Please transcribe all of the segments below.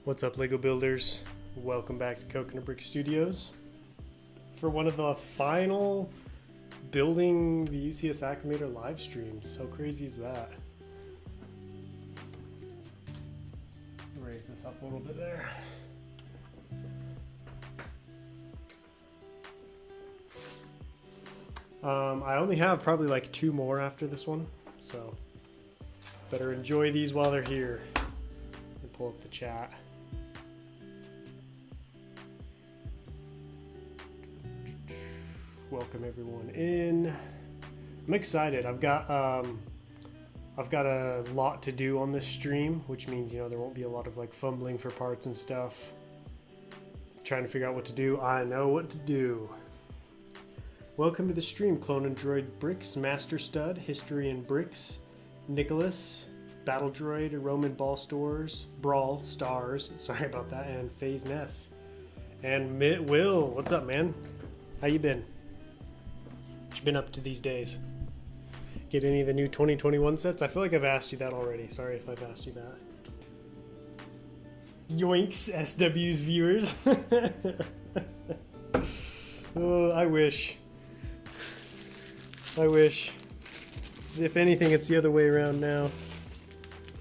What's up, Lego builders? Welcome back to Coconut Brick Studios for one of the final building the UCS Acclamator live streams. How crazy is that? Raise this up a little bit there. I only have probably like 2 more after this one, so better enjoy these while they're here. And pull up the chat. Welcome everyone in. I'm excited. I've got a lot to do on this stream, which means there won't be a lot of like fumbling for parts and stuff. Trying to figure out what to do. I know what to do. Welcome to the stream, Clone and Droid Bricks, Master Stud, History and Bricks, Nicholas, Battle Droid, Roman Brawl Stars, sorry about that, and FaZe Ness. And Will, what's up, man? How you been? What you been up to these days? Get any of the new 2021 sets? I feel like I've asked you that already. Sorry if I've asked you that. Yoinks, SW's viewers. Oh, I wish. If anything, it's the other way around now.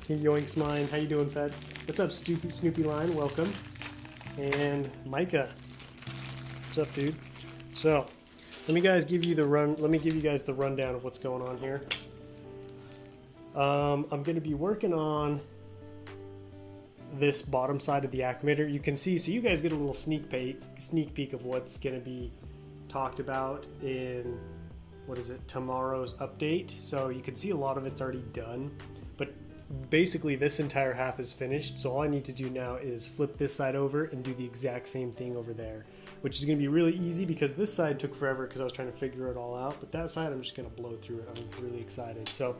He yoinks mine. How you doing, Fed? What's up, Snoopy Line? Welcome. And Micah. What's up, dude? So, let me give you guys the rundown of what's going on here. I'm going to be working on this bottom side of the Acclamator. You can see, so you guys get a little sneak peek of what's going to be talked about in tomorrow's update. So you can see a lot of it's already done, but basically this entire half is finished. So all I need to do now is flip this side over and do the exact same thing over there, which is going to be really easy because this side took forever because I was trying to figure it all out, but that side I'm just going to blow through it. I'm really excited. So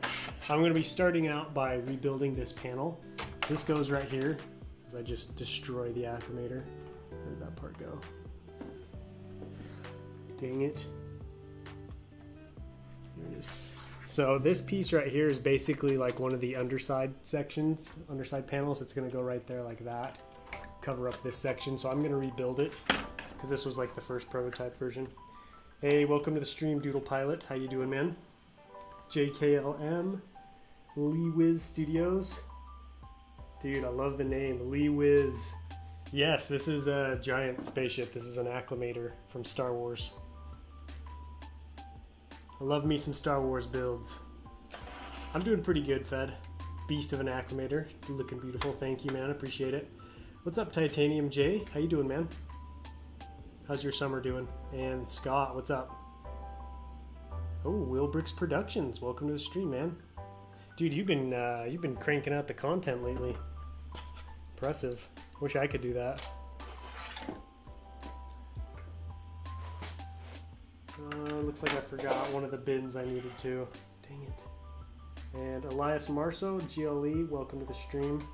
I'm going to be starting out by rebuilding this panel. This goes right here because I just destroy the Acclamator. Where did that part go? Dang it. There it is. So this piece right here is basically like one of the underside panels. It's going to go right there like that, cover up this section. So I'm going to rebuild it because this was like the first prototype version. Hey, welcome to the stream, Doodle Pilot. How you doing, man? JKLM, Lee Wiz Studios. Dude, I love the name, Lee Wiz. Yes, this is a giant spaceship. This is an Acclamator from Star Wars. I love me some Star Wars builds. I'm doing pretty good, Fed. Beast of an Acclamator. Looking beautiful. Thank you, man. Appreciate it. What's up, Titanium J? How you doing, man? How's your summer doing? And Scott, what's up? Oh, Will Bricks Productions. Welcome to the stream, man. Dude, you've been cranking out the content lately. Impressive. Wish I could do that. Looks like I forgot one of the bins I needed to. Dang it. And Elias Marso, GLE, welcome to the stream.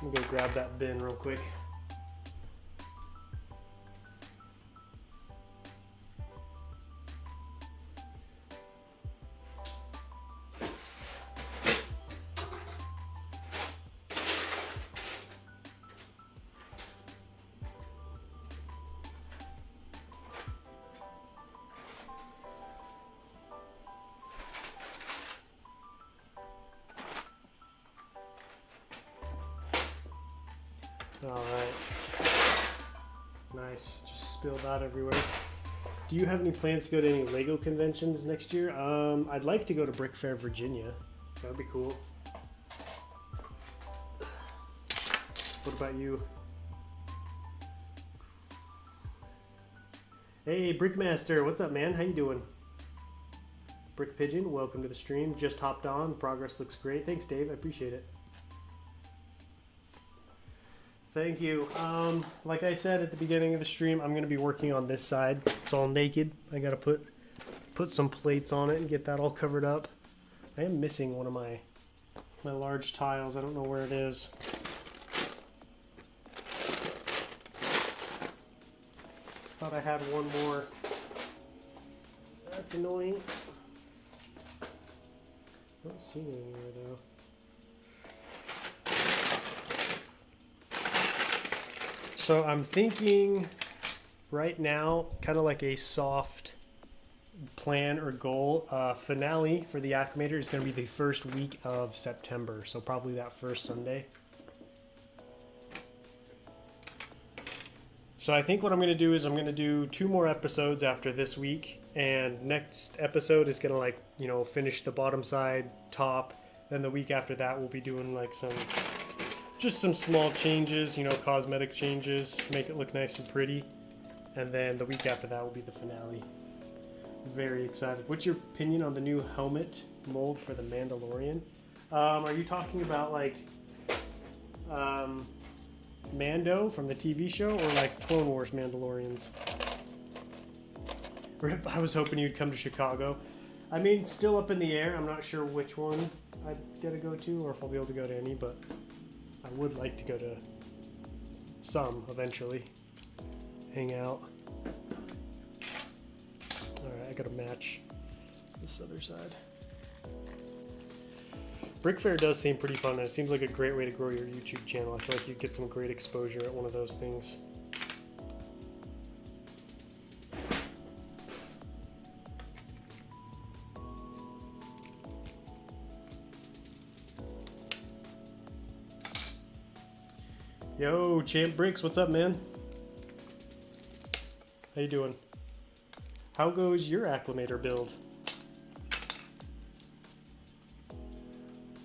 I'm gonna go grab that bin real quick. Nice, just spilled that everywhere. Do you have any plans to go to any Lego conventions next year? I'd like to go to Brick Fair, Virginia. That'd be cool. What about you? Hey, Brickmaster, what's up, man? How you doing? Brick Pigeon, welcome to the stream. Just hopped on. Progress looks great. Thanks, Dave. I appreciate it. Thank you. Like I said at the beginning of the stream, I'm going to be working on this side. It's all naked. I got to put some plates on it and get that all covered up. I am missing one of my large tiles. I don't know where it is. Thought I had one more. That's annoying. I don't see it anywhere though. So I'm thinking right now, kind of like a soft plan or goal. Finale for the Acclamator is going to be the first week of September. So probably that first Sunday. So I think what I'm going to do is I'm going to do 2 more episodes after this week. And next episode is going to, like, you know, finish the bottom side, top. Then the week after that, we'll be doing like just some small changes, you know, cosmetic changes, make it look nice and pretty. And then the week after that will be the finale. Very excited. What's your opinion on the new helmet mold for the Mandalorian? Are you talking about like Mando from the TV show, or like Clone Wars Mandalorians? Rip, I was hoping you'd come to Chicago. I mean, still up in the air. I'm not sure which one I'd get to go to, or if I'll be able to go to any, but I would like to go to some eventually. Hang out. Alright, I gotta match this other side. Brick Fair does seem pretty fun, and it seems like a great way to grow your YouTube channel. I feel like you'd get some great exposure at one of those things. Yo, Champ Bricks, what's up, man? How you doing? How goes your Acclamator build?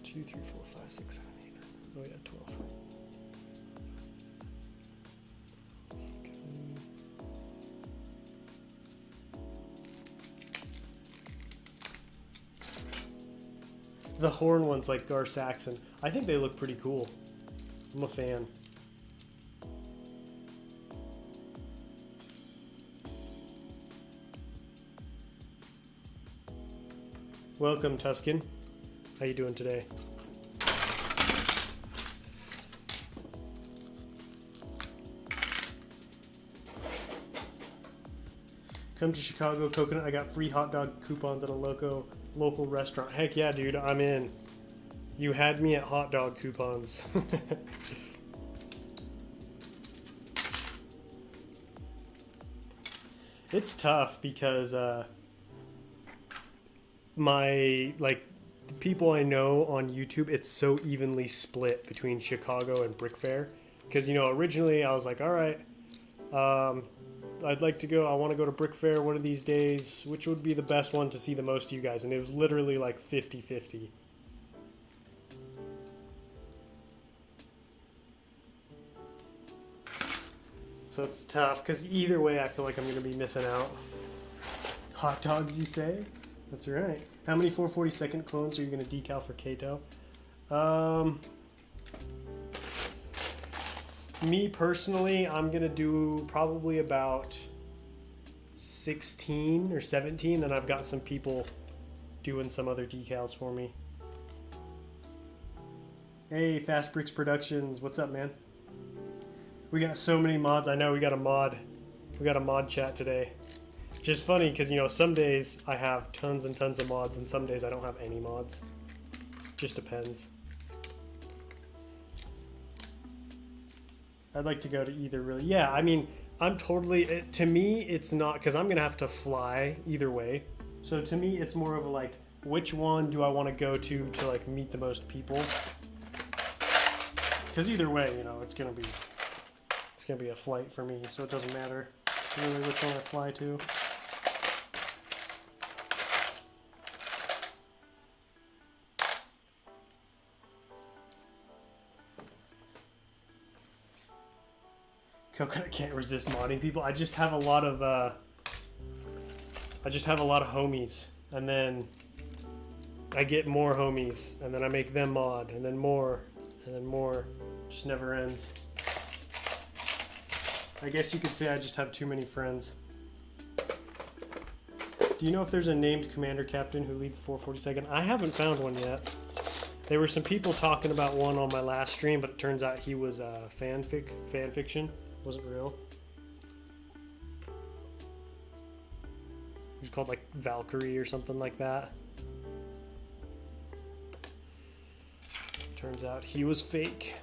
2, 3, 4, 5, 6, 7, 8, 9. Oh yeah, 12. Okay. The horn ones like Gar Saxon. I think they look pretty cool. I'm a fan. Welcome, Tuscan. How you doing today? Come to Chicago, Coconut. I got free hot dog coupons at a local restaurant. Heck yeah, dude, I'm in. You had me at hot dog coupons. It's tough because the people I know on YouTube, it's so evenly split between Chicago and Brick Fair. Because, you know, originally I was like, all right, I'd like to go, I want to go to Brick Fair one of these days. Which would be the best one to see the most of you guys? And it was literally like 50-50. So it's tough, because either way I feel like I'm going to be missing out. Hot dogs, you say? That's right. How many 442nd clones are you going to decal for Kato? Me personally, I'm going to do probably about 16 or 17. Then I've got some people doing some other decals for me. Hey, Fast Bricks Productions. What's up, man? We got so many mods. I know we got a mod. We got a mod chat today. Just funny because, you know, some days I have tons and tons of mods, and some days I don't have any mods. Just depends. I'd like to go to either, really. Yeah, I mean, I'm totally... to me, it's not... Because I'm going to have to fly either way. So to me, it's more of a, like, which one do I want to go to, like, meet the most people? Because either way, you know, it's going to be a flight for me, so it doesn't matter really which one I fly to. Coconut can't resist modding people. I just have a lot of homies, and then I get more homies, and then I make them mod, and then more, and then more. Just never ends. I guess you could say I just have too many friends. Do you know if there's a named commander captain who leads the 442nd? I haven't found one yet. There were some people talking about one on my last stream, but it turns out he was fan fiction. Wasn't real. He was called like Valkyrie or something like that. Turns out he was fake.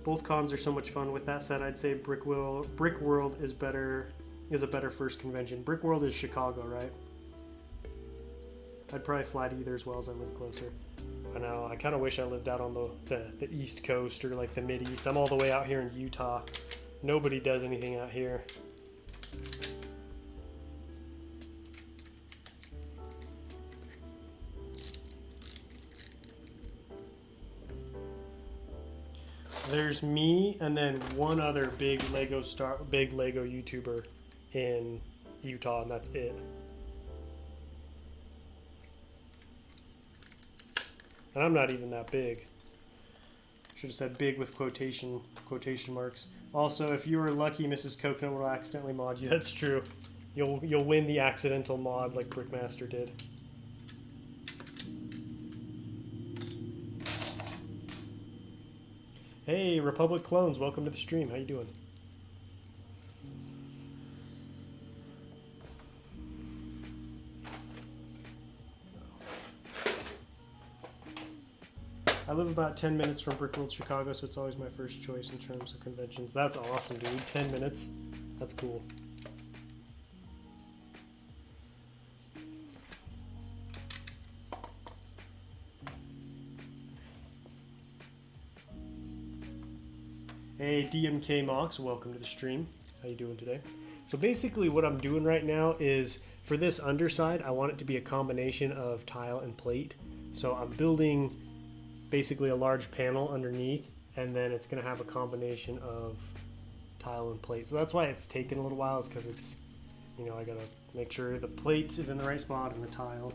Both cons are so much fun. With that said, I'd say Brick World is a better first convention. Brick World is Chicago, right? I'd probably fly to either as well as I live closer. I know, I kind of wish I lived out on the East Coast or like the Mid-East. I'm all the way out here in Utah. Nobody does anything out here. There's me and then one other big Lego YouTuber in Utah, and that's it. And I'm not even that big. Should have said big with quotation marks. Also, if you were lucky, Mrs. Coconut will accidentally mod you. That's true. You'll win the accidental mod like Brickmaster did. Hey, Republic Clones, welcome to the stream. How you doing? I live about 10 minutes from Brickworld, Chicago, so it's always my first choice in terms of conventions. That's awesome, dude. 10 minutes. That's cool. Hey, DMK Mox, welcome to the stream. How you doing today? So basically what I'm doing right now is, for this underside, I want it to be a combination of tile and plate. So I'm building basically a large panel underneath, and then it's going to have a combination of tile and plate. So that's why it's taken a little while, is because it's, you know, I got to make sure the plates is in the right spot and the tile.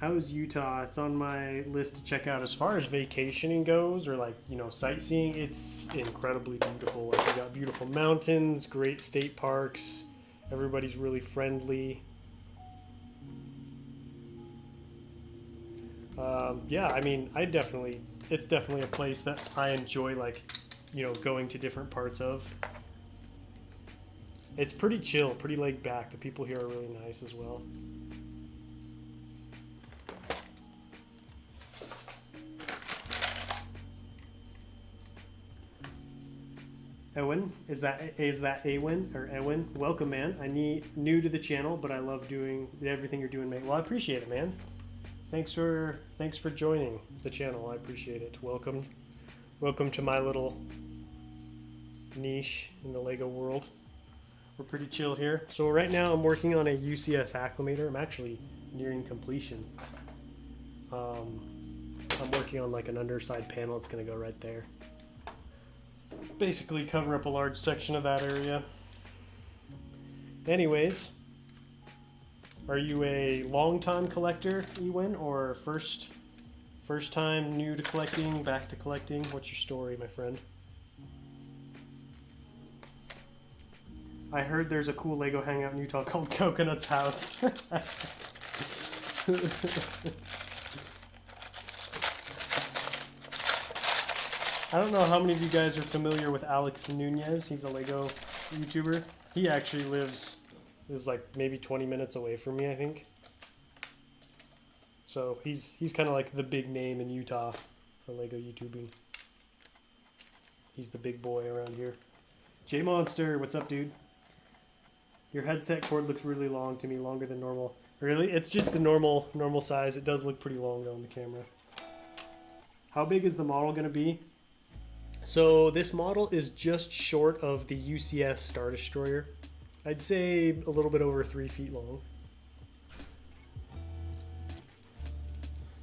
How's Utah? It's on my list to check out. As far as vacationing goes, or like, you know, sightseeing, it's incredibly beautiful. Like, we got beautiful mountains, great state parks, everybody's really friendly. Yeah, I mean, it's definitely a place that I enjoy, like, you know, going to different parts of. It's pretty chill, pretty laid back. The people here are really nice as well. Ewan, is that Ewan or Ewan? Welcome, man. New to the channel, but I love doing everything you're doing, mate. Well, I appreciate it, man. Thanks for joining the channel. I appreciate it. Welcome to my little niche in the Lego world. We're pretty chill here. So right now I'm working on a UCS Acclamator. I'm actually nearing completion. I'm working on like an underside panel. It's going to go right there. Basically cover up a large section of that area. Anyways, are you a long-time collector, Ewan, or first time new to collecting, back to collecting? What's your story, my friend? I heard there's a cool Lego hangout in Utah called Coconut's House. I don't know how many of you guys are familiar with Alex Nunez. He's a Lego YouTuber. He actually lives like maybe 20 minutes away from me, I think. So he's kind of like the big name in Utah for Lego YouTubing. He's the big boy around here. J Monster, what's up, dude? Your headset cord looks really long to me, longer than normal. Really? It's just the normal size. It does look pretty long though on the camera. How big is the model going to be? So this model is just short of the UCS Star Destroyer. I'd say a little bit over 3 feet long.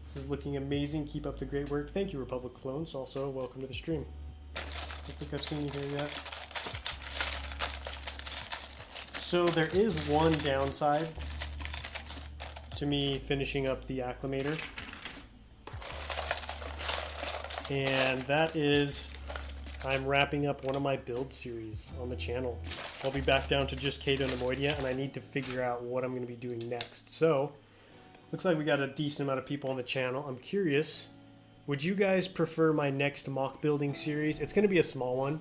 This is looking amazing. Keep up the great work. Thank you, Republic Clones. Also, welcome to the stream. I don't think I've seen you here yet. So there is one downside to me finishing up the Acclamator. And that is I'm wrapping up one of my build series on the channel. I'll be back down to just Kato Nemoidia, and I need to figure out what I'm going to be doing next. So, looks like we got a decent amount of people on the channel. I'm curious, would you guys prefer my next mock building series? It's going to be a small one,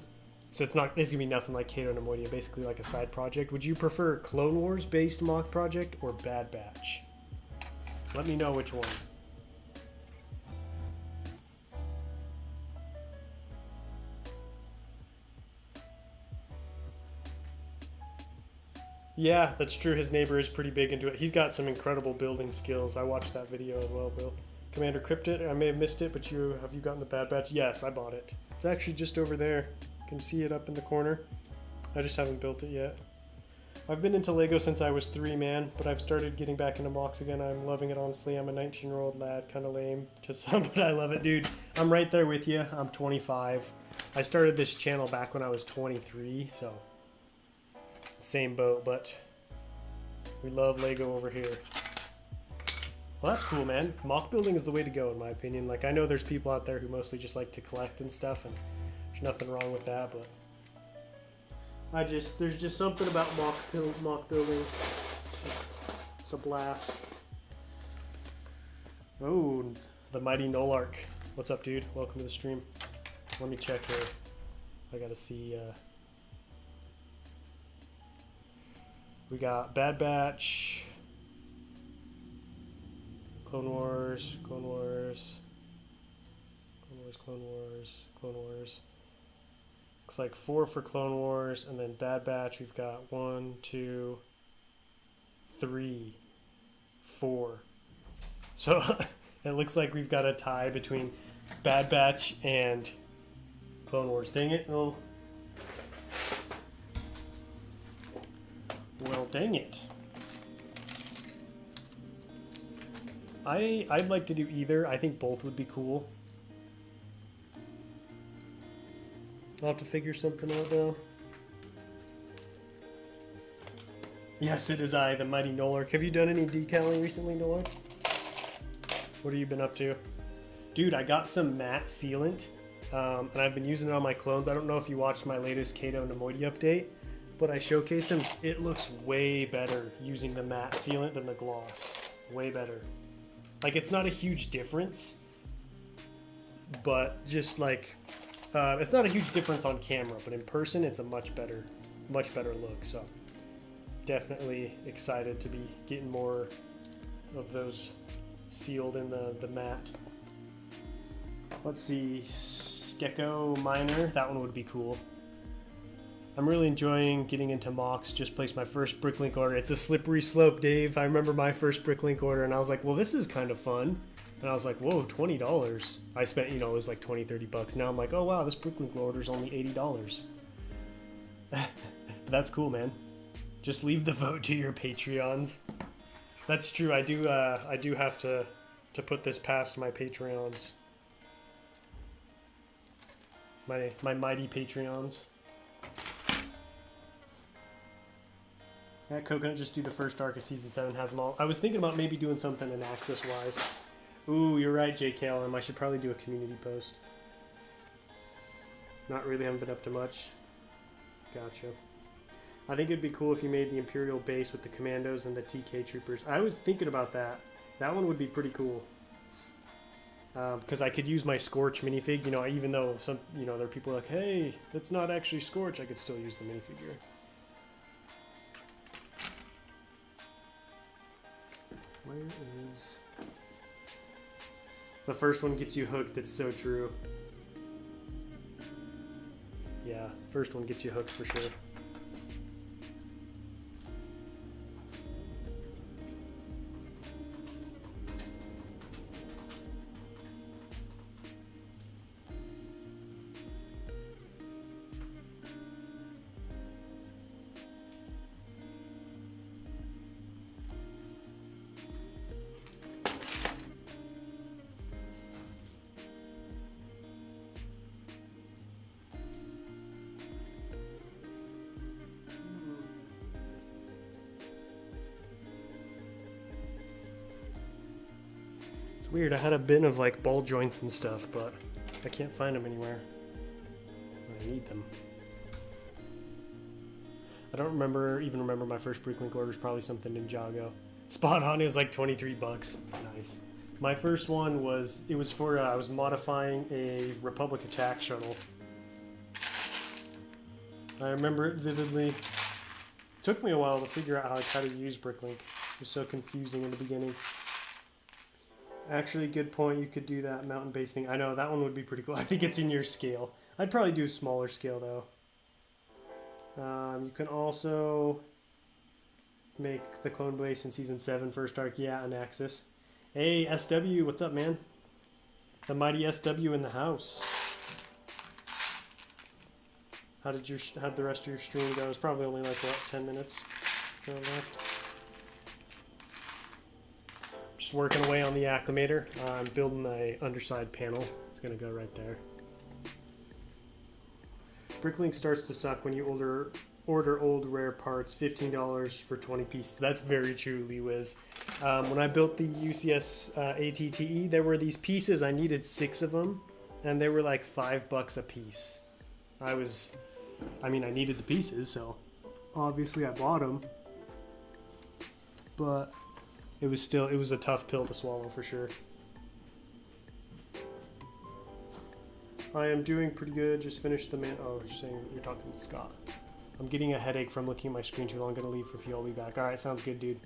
so it's going to be nothing like Kato Nemoidia, basically like a side project. Would you prefer Clone Wars based mock project or Bad Batch? Let me know which one. Yeah, that's true. His neighbor is pretty big into it. He's got some incredible building skills. I watched that video as well, Bill. Commander Cryptid, I may have missed it, but have you gotten the Bad Batch? Yes, I bought it. It's actually just over there. Can you see it up in the corner? I just haven't built it yet. I've been into Lego since I was 3, man, but I've started getting back into MOX again. I'm loving it, honestly. I'm a 19-year-old lad, kind of lame to some, but I love it, dude. I'm right there with you. I'm 25. I started this channel back when I was 23, so same boat, but we love Lego over here. Well, that's cool, man. Mock building is the way to go, in my opinion. Like, I know there's people out there who mostly just like to collect and stuff, and there's nothing wrong with that, but there's just something about mock building. It's a blast. Oh, the mighty Nolark. What's up, dude? Welcome to the stream. Let me check here. I gotta see. We got Bad Batch, Clone Wars, Clone Wars, Clone Wars, Clone Wars, Clone Wars. Looks like 4 for Clone Wars, and then Bad Batch, we've got 1, 2, 3, 4. So it looks like we've got a tie between Bad Batch and Clone Wars. Dang it. Well, dang it. I'd like to do either. I think both would be cool. I'll have to figure something out though. Yes, it is I, the mighty Nolark. Have you done any decaling recently, Nolark? What have you been up to? Dude, I got some matte sealant, and I've been using it on my clones. I don't know if you watched my latest Kato Nemoidy update, but I showcased him. It looks way better using the matte sealant than the gloss. Way better. Like, it's not a huge difference, but just like, it's not a huge difference on camera, but in person, it's a much better look. So definitely excited to be getting more of those sealed in the matte. Let's see, Gecko Miner, that one would be cool. I'm really enjoying getting into MOX. Just placed my first BrickLink order. It's a slippery slope, Dave. I remember my first BrickLink order and I was like, well, this is kind of fun. And I was like, whoa, $20. I spent, it was like 20, 30 bucks. Now I'm like, oh wow, this BrickLink order is only $80. But that's cool, man. Just leave the vote to your Patreons. That's true. I do have to put this past my Patreons. My mighty Patreons. That Coconut just do the first arc of Season 7 has them all. I was thinking about maybe doing something in Axis-wise. Ooh, you're right, JKLM. I should probably do a community post. Not really, haven't been up to much. Gotcha. I think it'd be cool if you made the Imperial base with the Commandos and the TK Troopers. I was thinking about that. That one would be pretty cool. Because I could use my Scorch minifig, even though some, there are people like, hey, it's not actually Scorch, I could still use the minifigure. Where is... The first one gets you hooked, that's so true. Yeah, first one gets you hooked for sure. Weird, I had a bin of like ball joints and stuff, but I can't find them anywhere. I need them. I don't even remember my first BrickLink order is probably something Ninjago. Spot on, it was like 23 bucks. Nice. My first one was, I was modifying a Republic attack shuttle. I remember it vividly. It took me a while to figure out how to use BrickLink. It was so confusing in the beginning. Actually, good point. You could do that mountain base thing. I know, that one would be pretty cool. I think it's in your scale. I'd probably do a smaller scale, though. You can also... make the clone base in season 7 first arc. Yeah, an Axis. Hey, SW, what's up, man? The mighty SW in the house. How'd the rest of your stream go? It was probably only like, what, 10 minutes left? Just working away on the Acclamator. I'm building the underside panel. It's going to go right there. BrickLink starts to suck when you order old rare parts, $15 for 20 pieces. That's very true, Lee Wiz. When I built the UCS ATTE, there were these pieces. I needed 6 of them, and they were like $5 a piece. I needed the pieces, so obviously I bought them. But it was a tough pill to swallow for sure. I am doing pretty good. Just finished the man. Oh, you're talking to Scott. I'm getting a headache from looking at my screen too long. I'm gonna leave for a few. I'll be back. All right, sounds good, dude.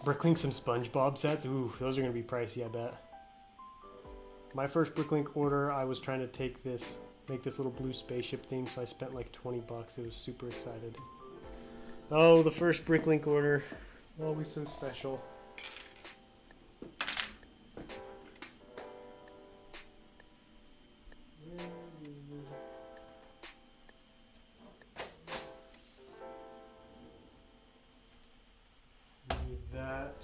BrickLink some SpongeBob sets. Ooh, those are gonna be pricey, I bet. My first BrickLink order, I was trying to make this little blue spaceship thing, so I spent like $20. It was super excited. Oh, the first BrickLink order. Always so special. Need that.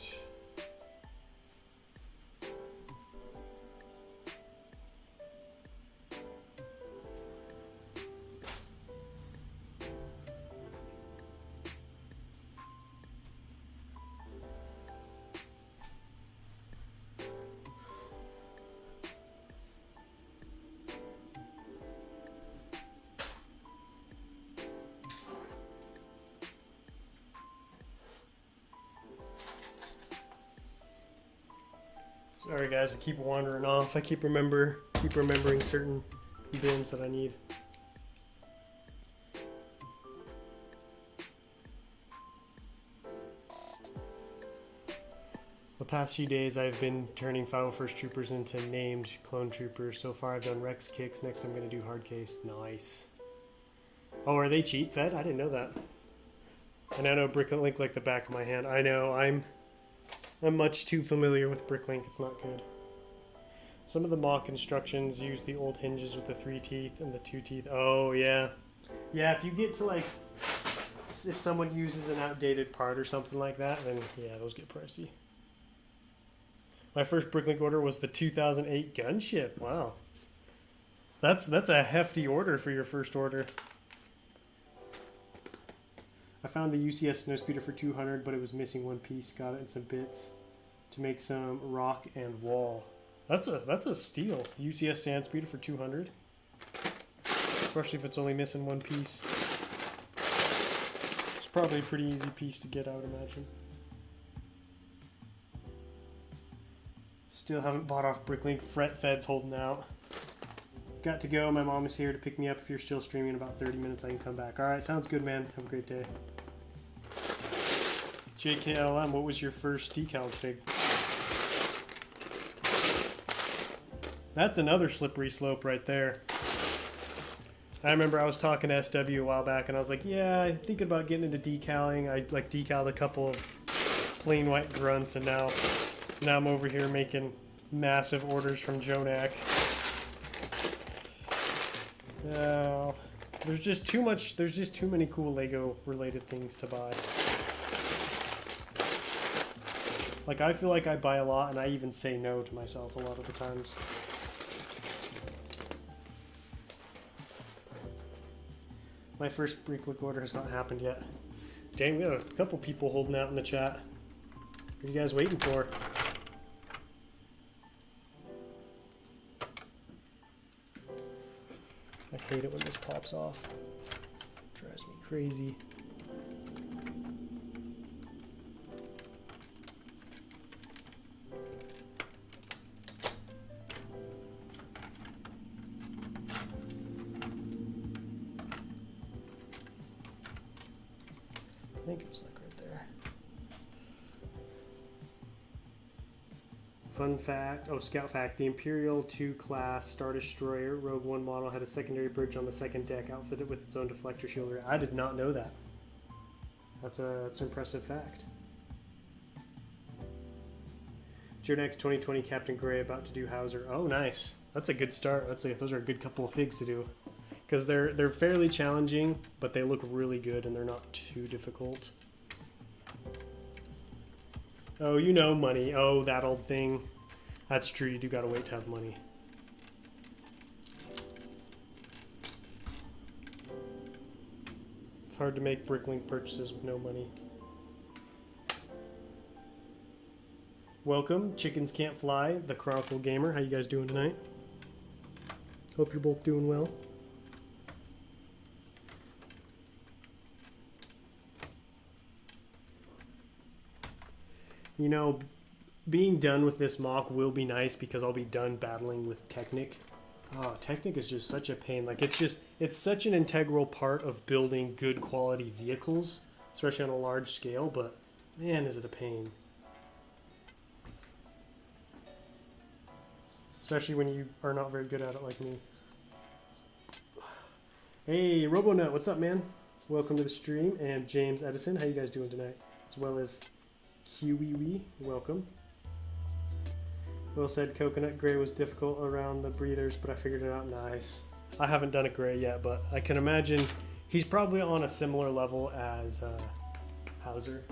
Sorry guys, I keep wandering off. I keep remembering certain bins that I need. The past few days I've been turning 501st troopers into named clone troopers. So far I've done Rex kicks. Next I'm going to do hard case. Nice. Oh, are they cheat fed? I didn't know that. And I know BrickLink like the back of my hand. I know, I'm much too familiar with BrickLink. It's not good. Some of the mock instructions use the old hinges with the 3 teeth and the 2 teeth. Oh, yeah. Yeah, if you get to like, if someone uses an outdated part or something like that, then yeah, those get pricey. My first BrickLink order was the 2008 gunship. Wow. That's a hefty order for your first order. I found the UCS snowspeeder for 200, but it was missing one piece. Got it and some bits to make some rock and wall. That's a steal. UCS sand speeder for 200, especially if it's only missing one piece. It's probably a pretty easy piece to get, I would imagine. Still haven't bought off BrickLink. Fret Fed's holding out. Got to go. My mom is here to pick me up. If you're still streaming in about 30 minutes, I can come back. All right, sounds good, man. Have a great day. JKLM, what was your first decal fig? That's another slippery slope right there. I remember I was talking to SW a while back, and I was like, yeah, I'm thinking about getting into decaling. I like decaled a couple of plain white grunts, and now I'm over here making massive orders from Jonak. There's just too many cool Lego related things to buy. Like, I feel like I buy a lot, and I even say no to myself a lot of the times. My first BrickLink order has not happened yet. Dang, we got a couple people holding out in the chat. What are you guys waiting for? I hate it when this pops off. It drives me crazy. I think it was like right there. Fun fact, scout fact, the Imperial 2 class Star Destroyer Rogue One model had a secondary bridge on the second deck outfitted with its own deflector shield. I did not know that. That's an impressive fact. Your next 2020 Captain Gray about to do Hauser. Oh, nice. That's a good start. Those are a good couple of figs to do, because they're fairly challenging, but they look really good and they're not too difficult. Oh, you know, money. Oh, that old thing. That's true. You do gotta wait to have money. It's hard to make BrickLink purchases with no money. Welcome, Chickens Can't Fly, the Chronicle Gamer. How you guys doing tonight? Hope you're both doing well. You know, being done with this mock will be nice because I'll be done battling with Technic. Oh, Technic is just such a pain. Like, it's such an integral part of building good quality vehicles, especially on a large scale, but man, is it a pain. Especially when you are not very good at it like me. Hey, RoboNut, what's up, man? Welcome to the stream. And James Edison, how you guys doing tonight? As well as QWee, welcome. Will said Coconut Gray was difficult around the breathers, but I figured it out. Nice. I haven't done a Gray yet, but I can imagine he's probably on a similar level as Hauser.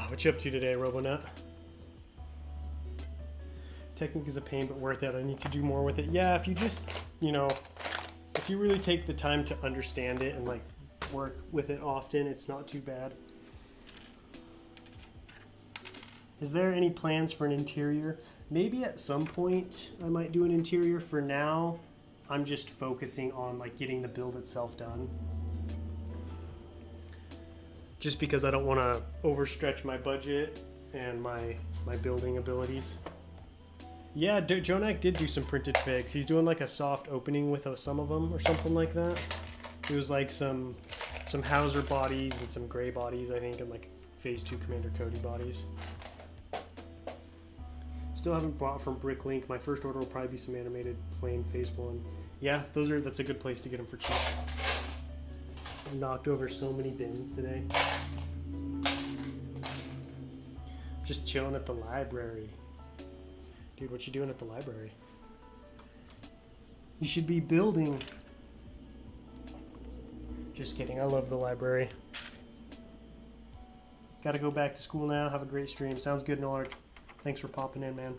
What you up to today, RoboNut? Technic is a pain, but worth it. I need to do more with it. Yeah, if you just, you know, if you really take the time to understand it and like work with it often, it's not too bad. Is there any plans for an interior? Maybe at some point I might do an interior. For now, I'm just focusing on like getting the build itself done. Just because I don't want to overstretch my budget and my building abilities. Yeah, Jonak did do some printed figs. He's doing like a soft opening with some of them or something like that. It was like some Hauser bodies and some Gray bodies, I think, and like Phase 2 Commander Cody bodies. Still haven't bought from BrickLink. My first order will probably be some animated plain Phase 1. Yeah, that's a good place to get them for cheap. I knocked over so many bins today. Just chilling at the library. Dude, what you doing at the library? You should be building. Just kidding, I love the library. Gotta go back to school now. Have a great stream. Sounds good, Nord. Thanks for popping in, man.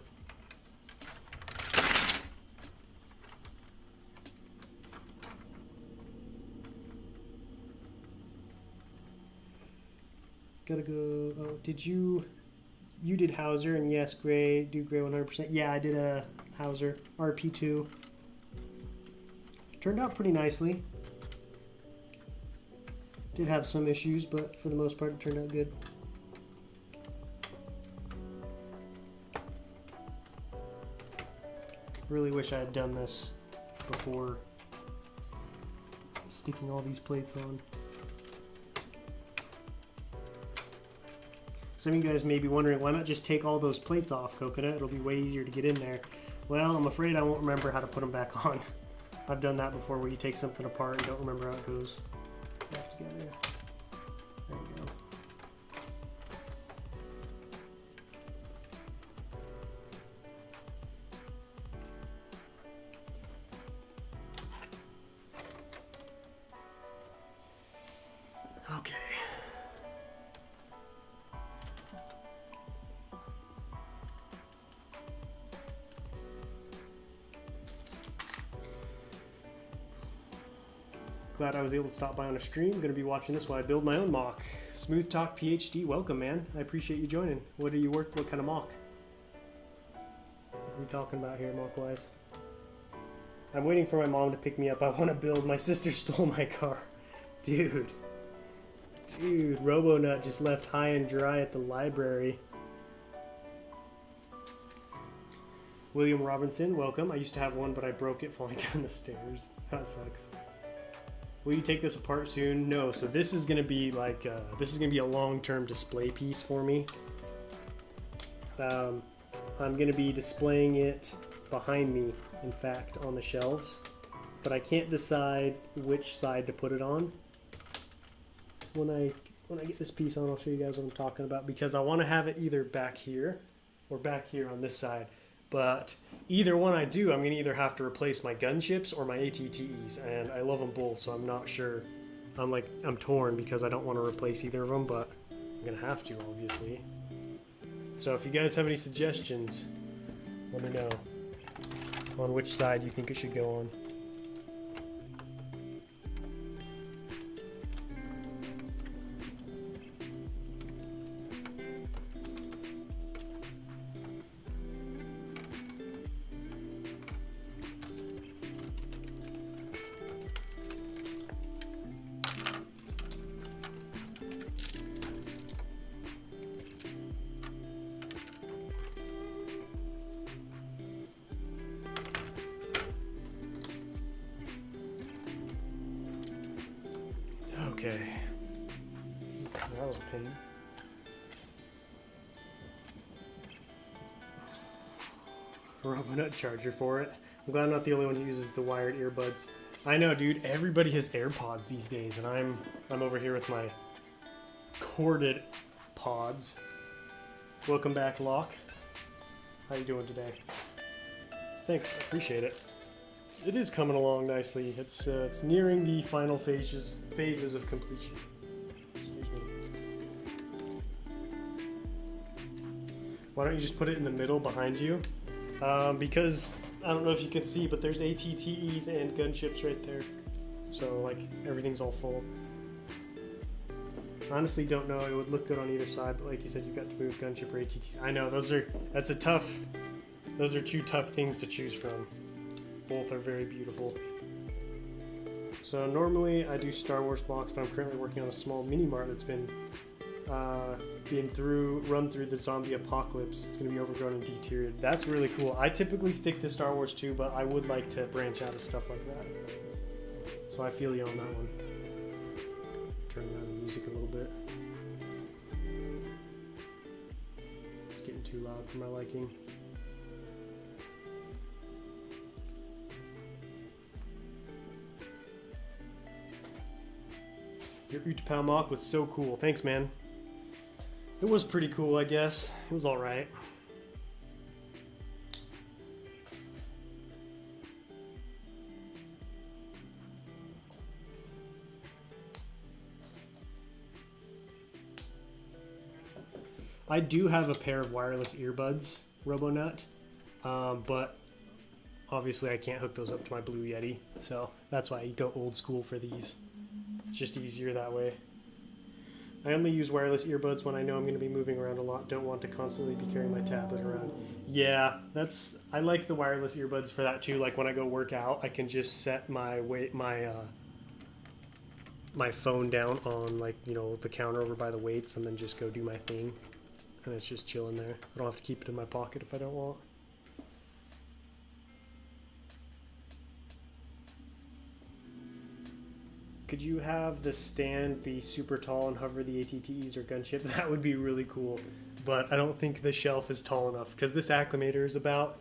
Gotta go. Oh, did you did Hauser, and yes, Gray, do Gray 100%. Yeah, I did a Hauser RP2. Turned out pretty nicely. Did have some issues, but for the most part, it turned out good. Really wish I had done this before sticking all these plates on. Some of you guys may be wondering, why not just take all those plates off, Coconut? It'll be way easier to get in there. Well, I'm afraid I won't remember how to put them back on. I've done that before, where you take something apart and don't remember how it goes back together. There we go. Okay. Glad I was able to stop by on a stream. I'm going to be watching this while I build my own mock. Smooth Talk PhD, welcome, man. I appreciate you joining. What do you work? What kind of mock? What are we talking about here, mock-wise? I'm waiting for my mom to pick me up. I want to build. My sister stole my car. Dude, RoboNut just left high and dry at the library. William Robinson, welcome. I used to have one, but I broke it falling down the stairs. That sucks. Will you take this apart soon? No. So this is gonna be like this is gonna be a long-term display piece for me. I'm gonna be displaying it behind me, in fact, on the shelves, but I can't decide which side to put it on. When I get this piece on, I'll show you guys what I'm talking about, because I want to have it either back here or back here on this side. But either one I do, I'm going to either have to replace my gun chips or my ATTEs, and I love them both, so I'm not sure. I'm torn because I don't want to replace either of them, but I'm going to have to, obviously. So if you guys have any suggestions, let me know on which side you think it should go on. Okay, that was a pain. Robonut charger for it. I'm glad I'm not the only one who uses the wired earbuds. I know, dude. Everybody has AirPods these days, and I'm over here with my corded pods. Welcome back, Locke. How you doing today? Thanks, appreciate it. It is coming along nicely. It's nearing the final phases of completion. Excuse me. Why don't you just put it in the middle behind you? Because I don't know if you can see, but there's ATTEs and gun chips right there. So like everything's all full. Honestly, don't know. It would look good on either side, but like you said, you got to move gun chip or ATTs. I know those are two tough things to choose from. Both are very beautiful. So normally I do Star Wars blocks, but I'm currently working on a small mini mart that's been run through the zombie apocalypse. It's going to be overgrown and deteriorated. That's really cool. I typically stick to Star Wars too, but I would like to branch out of stuff like that. So I feel you on that one. Turn down the music a little bit. It's getting too loud for my liking. Your Utapau mock was so cool. Thanks, man. It was pretty cool, I guess. It was alright. I do have a pair of wireless earbuds, Robonut, but obviously I can't hook those up to my Blue Yeti, so that's why I go old school for these. It's just easier that way. I only use wireless earbuds when I know I'm going to be moving around a lot. Don't want to constantly be carrying my tablet around. Yeah, I like the wireless earbuds for that too. Like when I go work out, I can just set my phone down on the counter over by the weights and then just go do my thing. And it's just chilling there. I don't have to keep it in my pocket if I don't want. Could you have the stand be super tall and hover the ATTEs or gun chip? That would be really cool. But I don't think the shelf is tall enough because this Acclamator is about...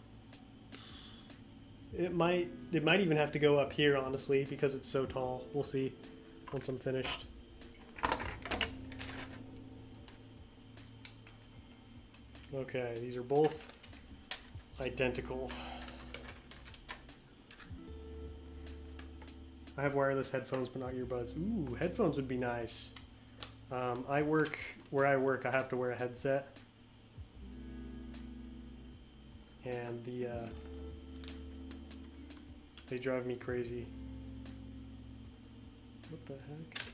It might even have to go up here, honestly, because it's so tall. We'll see once I'm finished. Okay, these are both identical. I have wireless headphones, but not earbuds. Ooh, headphones would be nice. Where I work, I have to wear a headset. And they drive me crazy. What the heck?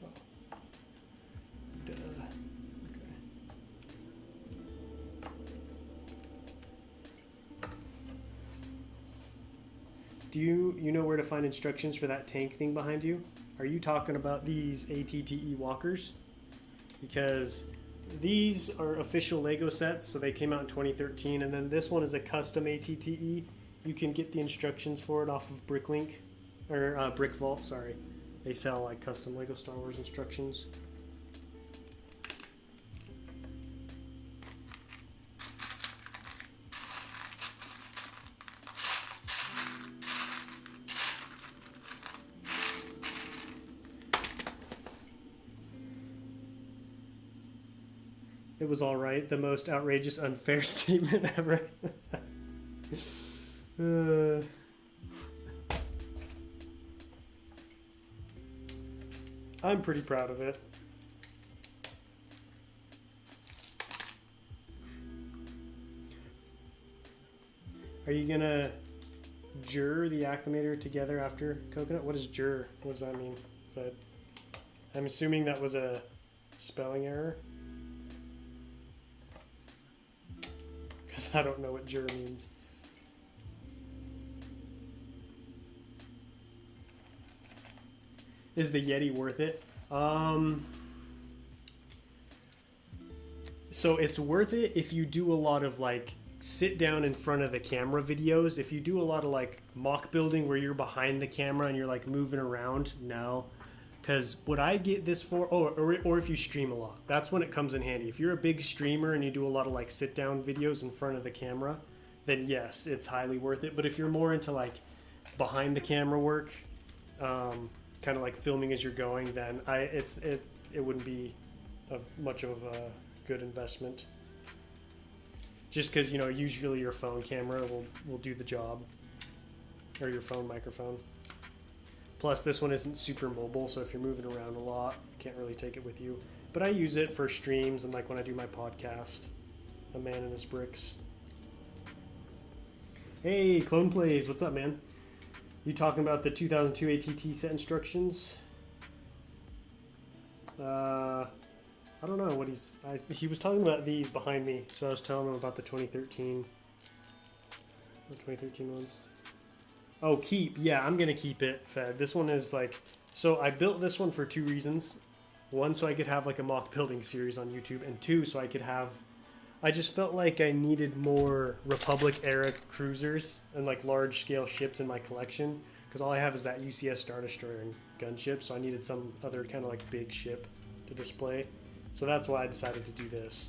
Oh. Duh. Okay. Do you know where to find instructions for that tank thing behind you? Are you talking about these ATTE walkers? Because these are official Lego sets, so they came out in 2013, and then this one is a custom ATTE. You can get the instructions for it off of BrickLink. or Brick Vault, sorry. They sell like custom Lego Star Wars instructions. It was all right. The most outrageous, unfair statement ever. I'm pretty proud of it. Are you gonna jur the acclamator together after coconut? What is jur? What does that mean? But I'm assuming that was a spelling error. Because I don't know what jur means. Is the Yeti worth it? So it's worth it if you do a lot of like sit down in front of the camera videos. If you do a lot of like mock building where you're behind the camera and you're like moving around, no. Because what I get this for, or if you stream a lot, that's when it comes in handy. If you're a big streamer and you do a lot of like sit down videos in front of the camera, then yes, it's highly worth it. But if you're more into like behind the camera work, kind of like filming as you're going, then it wouldn't be of much of a good investment. Just because, you know, usually your phone camera will do the job, or your phone microphone. Plus, this one isn't super mobile, so if you're moving around a lot, you can't really take it with you. But I use it for streams and like when I do my podcast, A Man and His Bricks. Hey, Clone Plays, what's up, man? You talking about the 2002 ATT set instructions? I don't know what he was talking about these behind me, so I was telling him about the 2013 ones. Oh, keep. Yeah, I'm going to keep it fed. This one is like... So I built this one for two reasons. One, so I could have like a mock building series on YouTube. And two, so I could have... I just felt like I needed more Republic-era cruisers and like large-scale ships in my collection. Because all I have is that UCS Star Destroyer and gunship. So I needed some other kind of like big ship to display. So that's why I decided to do this.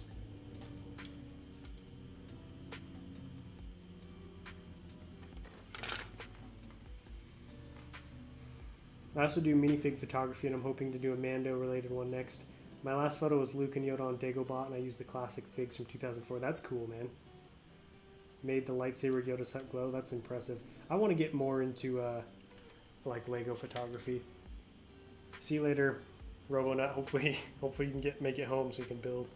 I also do minifig photography, and I'm hoping to do a Mando-related one next. My last photo was Luke and Yoda on Dagobot, and I used the classic figs from 2004. That's cool, man. Made the lightsaber Yoda set glow. That's impressive. I want to get more into like Lego photography. See you later, RoboNut. Hopefully you can make it home so you can build.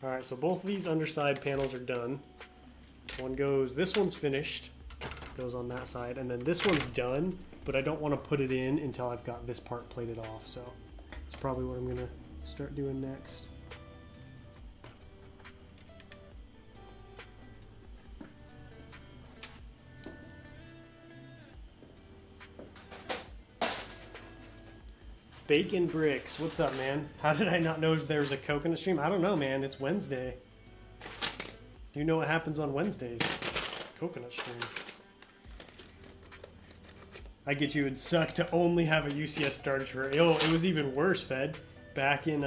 All right, so both of these underside panels are done. One goes. This one's finished. Goes on that side, and then this one's done, but I don't want to put it in until I've got this part plated off, so it's probably what I'm gonna start doing next. Bacon Bricks, what's up, man? How did I not know there was a coconut stream? I don't know, man. It's Wednesday. You know what happens on Wednesdays? Coconut stream. I get you, it'd suck to only have a UCS Star Destroyer. Oh, it was even worse, Fed. Back in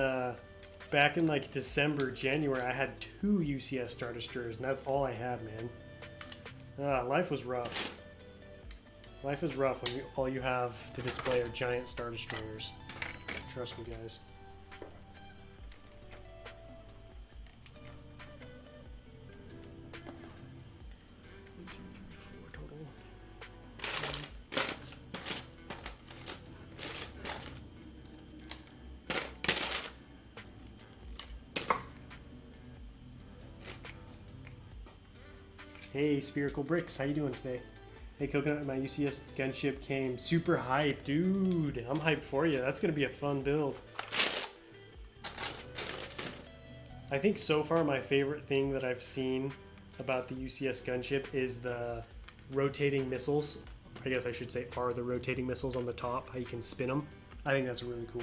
like December, January, I had 2 UCS Star Destroyers, and that's all I had, man. Life was rough. Life is rough when all you have to display are giant Star Destroyers. Trust me, guys. Hey, Spherical Bricks, how you doing today? Hey, Coconut, my UCS gunship came. Super hyped, dude. I'm hyped for you. That's going to be a fun build. I think so far my favorite thing that I've seen about the UCS gunship is the rotating missiles. I guess I should say are the rotating missiles on the top, how you can spin them. I think that's really cool.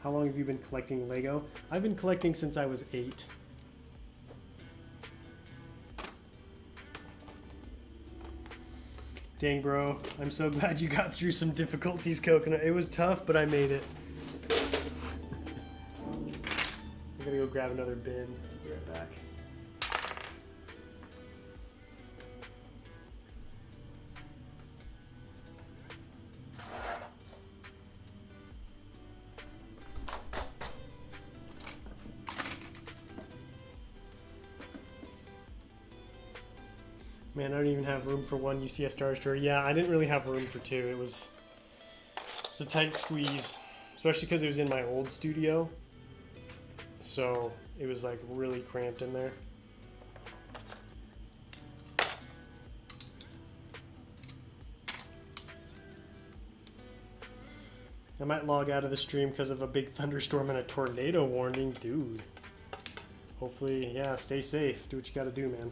How long have you been collecting Lego? I've been collecting since I was 8. Dang, bro. I'm so glad you got through some difficulties, Coconut. It was tough, but I made it. I'm gonna go grab another bin. Be right back. Man, I don't even have room for one UCS Star Destroyer. Yeah, I didn't really have room for two. It was a tight squeeze, especially because it was in my old studio. So it was like really cramped in there. I might log out of the stream because of a big thunderstorm and a tornado warning. Dude. Hopefully, yeah, stay safe. Do what you gotta do, man.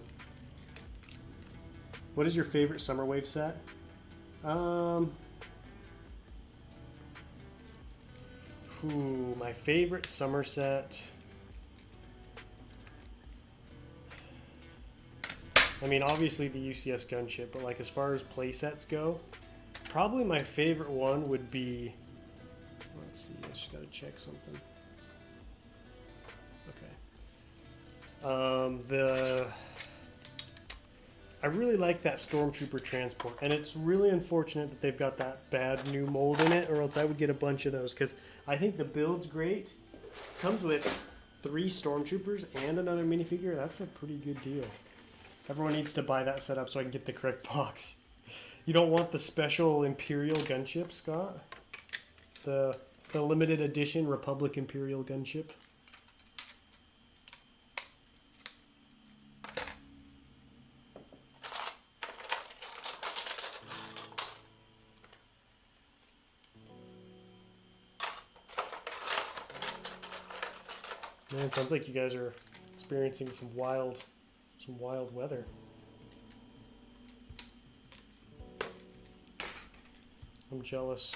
What is your favorite summer wave set? My favorite summer set. I mean, obviously the UCS gunship, but like as far as play sets go, probably my favorite one would be. Let's see, I just gotta check something. Okay. I really like that Stormtrooper transport, and it's really unfortunate that they've got that bad new mold in it, or else I would get a bunch of those, because I think the build's great. Comes with 3 Stormtroopers and another minifigure. That's a pretty good deal. Everyone needs to buy that setup so I can get the correct box. You don't want the special Imperial gunship, Scott? The limited edition Republic Imperial gunship? Man, it sounds like you guys are experiencing some wild weather. I'm jealous.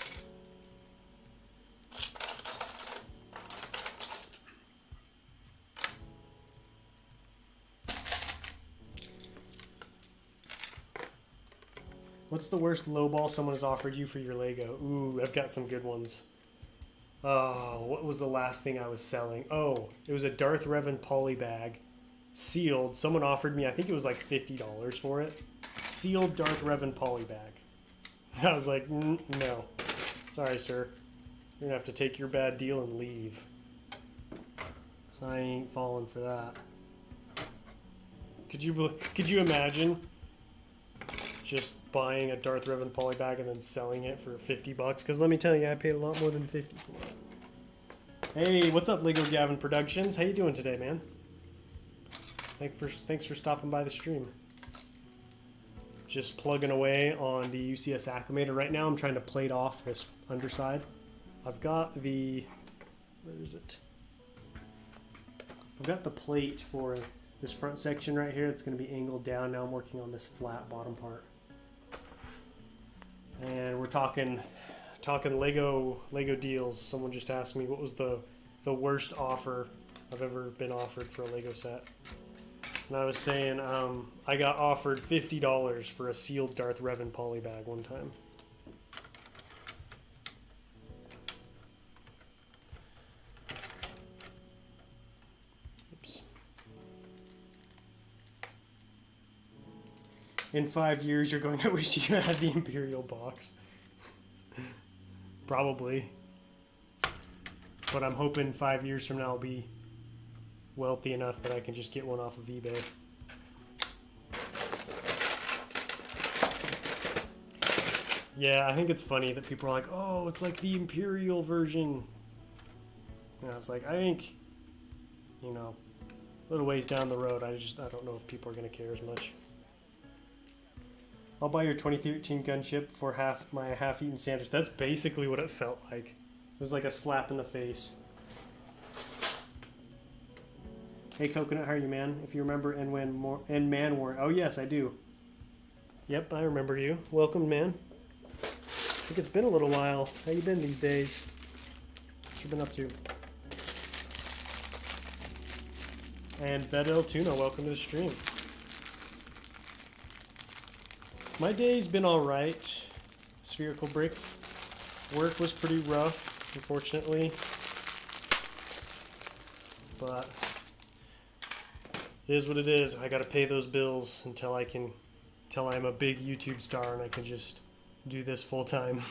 What's the worst lowball someone has offered you for your Lego? Ooh, I've got some good ones. What was the last thing I was selling? Oh, it was a Darth Revan poly bag. Sealed. Someone offered me, I think it was like $50 for it. Sealed Darth Revan poly bag. I was like, no. Sorry, sir. You're gonna have to take your bad deal and leave. Cause I ain't falling for that. Could you imagine just buying a Darth Revan poly bag and then selling it for $50? Because let me tell you, I paid a lot more than $50 for it. Hey, what's up, Lego Gavin Productions? How you doing today, man? Thanks for stopping by the stream. Just plugging away on the UCS Acclamator right now. I'm trying to plate off this underside. I've got the... Where is it? I've got the plate for this front section right here. It's going to be angled down. Now I'm working on this flat bottom part. And we're talking Lego deals. Someone just asked me what was the worst offer I've ever been offered for a Lego set. And I was saying I got offered $50 for a sealed Darth Revan poly bag one time. Oops. In 5 years, you're going to wish you had the Imperial box. Probably. But I'm hoping 5 years from now I'll be wealthy enough that I can just get one off of eBay. Yeah, I think it's funny that people are like, oh, it's like the Imperial version. Yeah, it's like, I think, you know, a little ways down the road, I don't know if people are going to care as much. I'll buy your 2013 gunship for my half-eaten sandwich. That's basically what it felt like. It was like a slap in the face. Hey, Coconut, how are you, man? If you remember Man War. Oh, yes, I do. Yep, I remember you. Welcome, man. I think it's been a little while. How you been these days? What you been up to? And Bedel Tuna, welcome to the stream. My day's been alright. Spherical bricks. Work was pretty rough, unfortunately. But it is what it is. I gotta pay those bills until I'm a big YouTube star and I can just do this full time.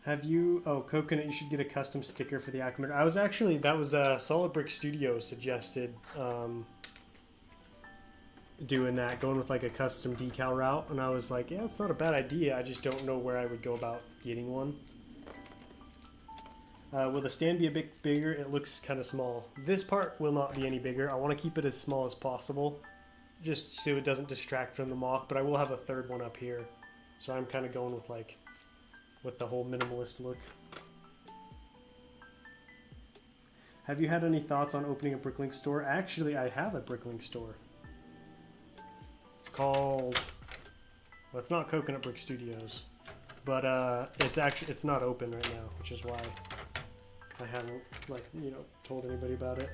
Have you, oh, Coconut, you should get a custom sticker for the Acclamator. I was actually, that was Solid Brick Studio suggested doing that, going with like a custom decal route. And I was like, yeah, it's not a bad idea. I just don't know where I would go about getting one. Will the stand be a bit bigger? It looks kind of small. This part will not be any bigger. I want to keep it as small as possible, just so it doesn't distract from the mock, but I will have a third one up here. So I'm kind of going with like, with the whole minimalist look. Have you had any thoughts on opening a BrickLink store? Actually, I have a BrickLink store. It's called, well, it's not Coconut Brick Studios, but it's not open right now, which is why I haven't, like, you know, told anybody about it.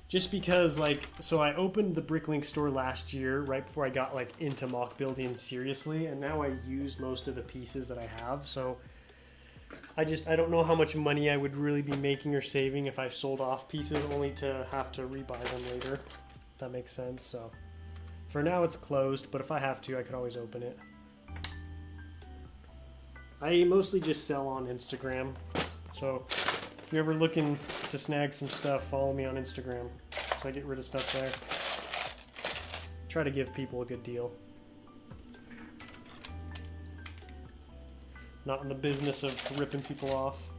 Just because, like, so I opened the BrickLink store last year, right before I got, like, into mock building seriously, and now I use most of the pieces that I have, so I don't know how much money I would really be making or saving if I sold off pieces only to have to rebuy them later, if that makes sense. So for now it's closed, but if I have to, I could always open it. I mostly just sell on Instagram, so if you're ever looking to snag some stuff, follow me on Instagram so I get rid of stuff there. Try to give people a good deal. Not in the business of ripping people off.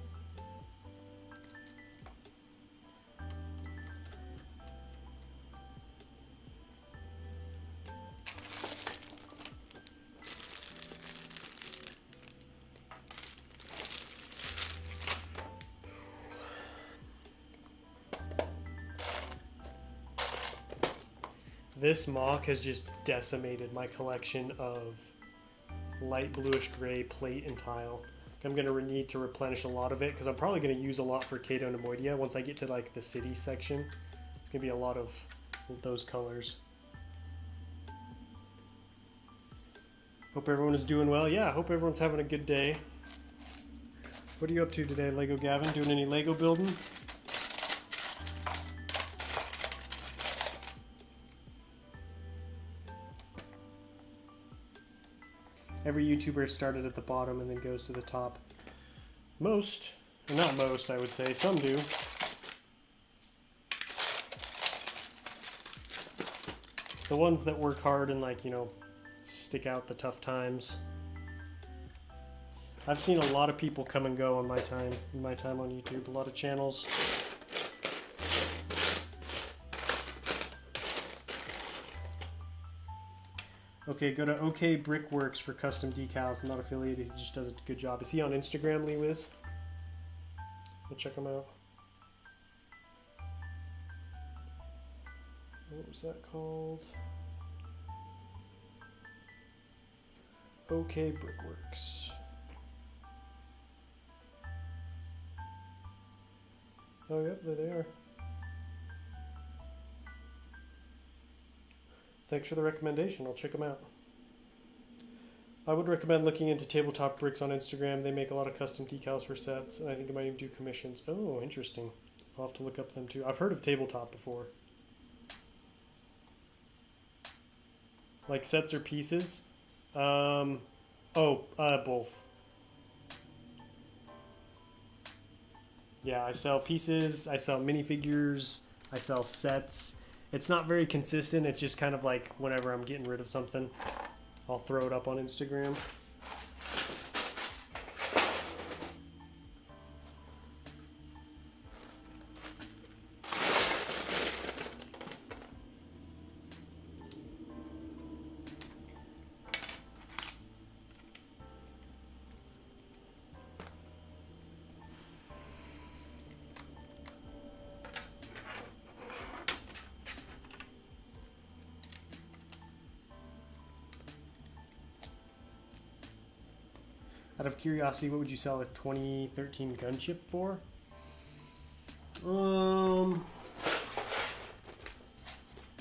This mock has just decimated my collection of light bluish gray plate and tile. I'm going to need to replenish a lot of it because I'm probably going to use a lot for Cato Nemoidia once I get to like the city section. It's going to be a lot of those colors. Hope everyone is doing well. Yeah, I hope everyone's having a good day. What are you up to today, Lego Gavin? Doing any Lego building? Every YouTuber started at the bottom and then goes to the top. Most, or not most, I would say, some do. The ones that work hard and, like, you know, stick out the tough times. I've seen a lot of people come and go in my time on YouTube. A lot of channels. Okay, go to OK Brickworks for custom decals. I'm not affiliated, he just does a good job. Is he on Instagram, Lee Wiz? Go check him out. What was that called? OK Brickworks. Oh, yep, there they are. Thanks for the recommendation. I'll check them out. I would recommend looking into Tabletop Bricks on Instagram. They make a lot of custom decals for sets, and I think they might even do commissions. Oh, interesting. I'll have to look up them too. I've heard of Tabletop before. Like sets or pieces? Both. Yeah, I sell pieces, I sell minifigures, I sell sets. It's not very consistent. It's just kind of like whenever I'm getting rid of something, I'll throw it up on Instagram. Out of curiosity, what would you sell a 2013 gunship for?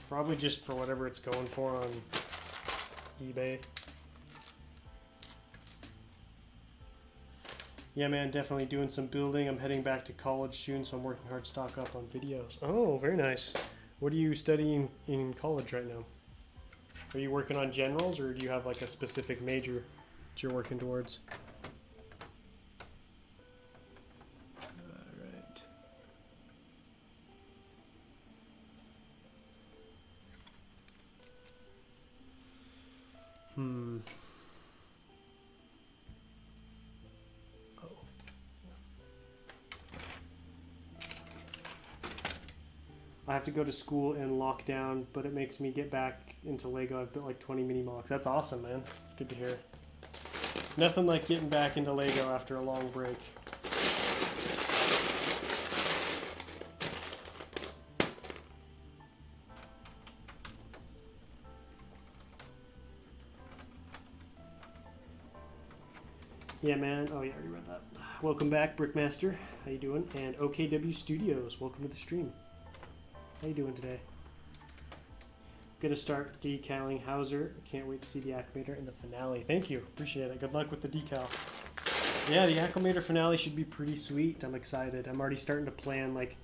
Probably just for whatever it's going for on eBay. Yeah, man, definitely doing some building. I'm heading back to college soon, so I'm working hard to stock up on videos. Oh, very nice. What are you studying in college right now? Are you working on generals, or do you have like a specific major that you're working towards? Alright. I have to go to school in lockdown, but it makes me get back into Lego. I've built like 20 mini mocks. That's awesome, man. It's good to hear. Nothing like getting back into Lego after a long break. Yeah, man. Oh, yeah, I already read that. Welcome back, Brickmaster. How you doing? And OKW Studios. Welcome to the stream. How you doing today? Gonna start decaling Hauser. Can't wait to see the Acclamator in the finale. Thank you. Appreciate it. Good luck with the decal. Yeah, the Acclamator finale should be pretty sweet. I'm excited. I'm already starting to plan like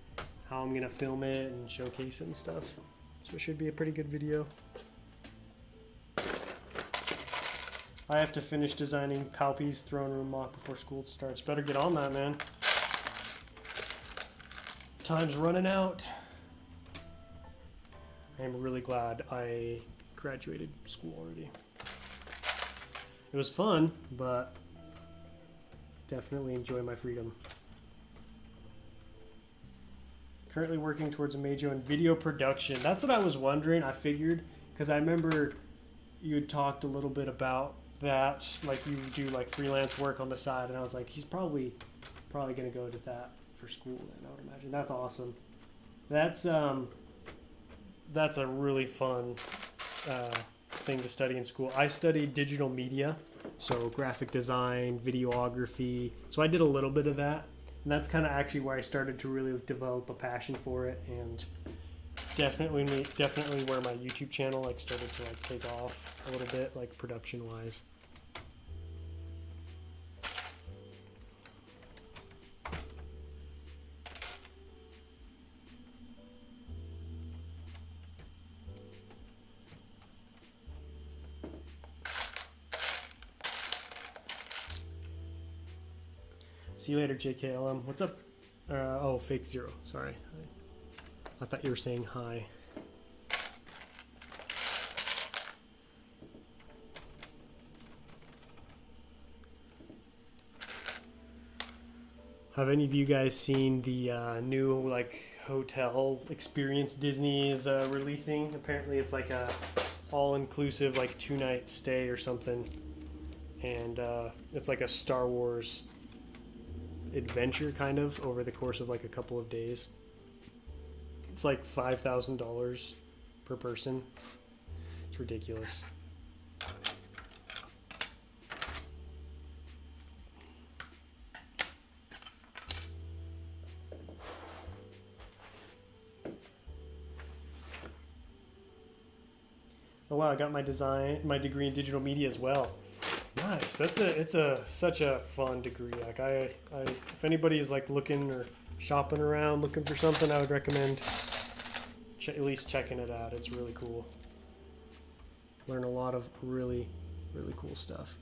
how I'm gonna film it and showcase it and stuff. So it should be a pretty good video. I have to finish designing Palpy's throne room mock before school starts. Better get on that, man. Time's running out. I am really glad I graduated school already. It was fun, but definitely enjoy my freedom. Currently working towards a major in video production. That's what I was wondering. I figured, because I remember you had talked a little bit about that, like you do like freelance work on the side, and I was like, he's probably gonna go to that for school then, I would imagine. That's awesome. That's a really fun thing to study in school. I studied digital media, so graphic design, videography. So I did a little bit of that, and that's kind of actually where I started to really develop a passion for it, and definitely where my YouTube channel like started to like take off a little bit, like production wise. See you later, JKLM. What's up? Oh, fake zero. Sorry. I thought you were saying hi. Have any of you guys seen the new like hotel experience Disney is releasing? Apparently, it's like a all-inclusive like 2-night stay or something, and it's like a Star Wars adventure kind of over the course of like a couple of days. It's like $5,000 per person. It's ridiculous. Oh wow, I got my degree in digital media as well. Nice. It's such a fun degree. Like if anybody is like looking or shopping around looking for something, I would recommend at least checking it out. It's really cool. Learn a lot of really cool stuff.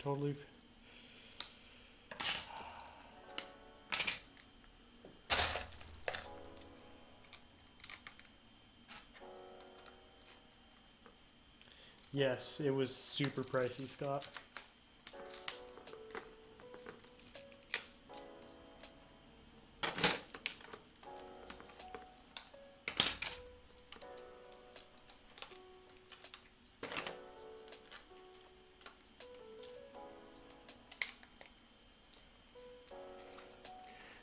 totally. Yes, it was super pricey, Scott.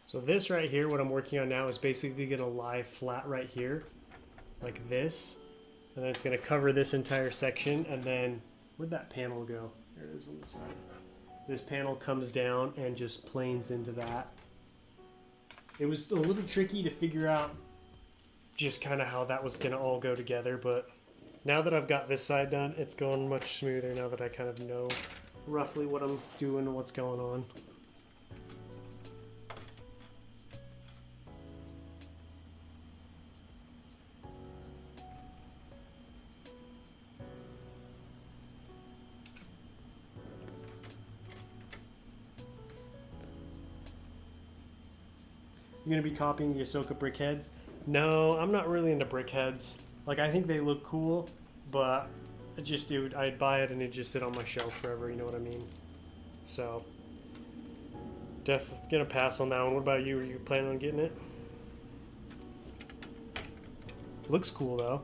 So this right here, what I'm working on now, is basically going to lie flat right here, like this. And then it's going to cover this entire section. And then, where'd that panel go? There it is on the side. This panel comes down and just planes into that. It was a little tricky to figure out just kind of how that was going to all go together. But now that I've got this side done, it's going much smoother now that I kind of know roughly what I'm doing and what's going on. You're going to be copying the Ahsoka brick heads? No, I'm not really into brick heads. Like, I think they look cool, but dude, I'd buy it and it'd just sit on my shelf forever, you know what I mean? So, gonna pass on that one. What about you? Are you planning on getting it? Looks cool, though.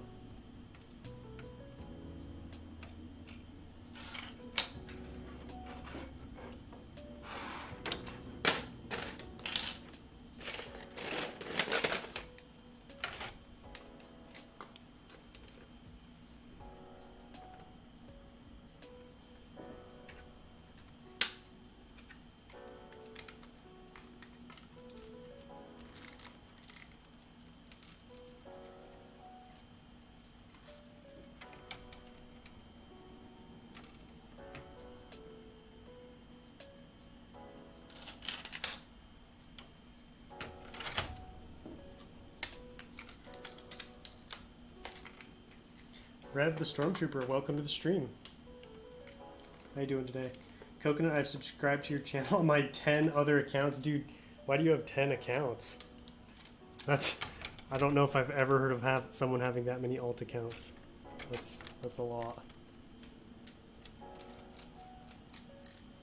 Rev the Stormtrooper, welcome to the stream. How you doing today? Coconut, I've subscribed to your channel on my 10 other accounts. Dude, why do you have 10 accounts? I don't know if I've ever heard of someone having that many alt accounts. That's a lot.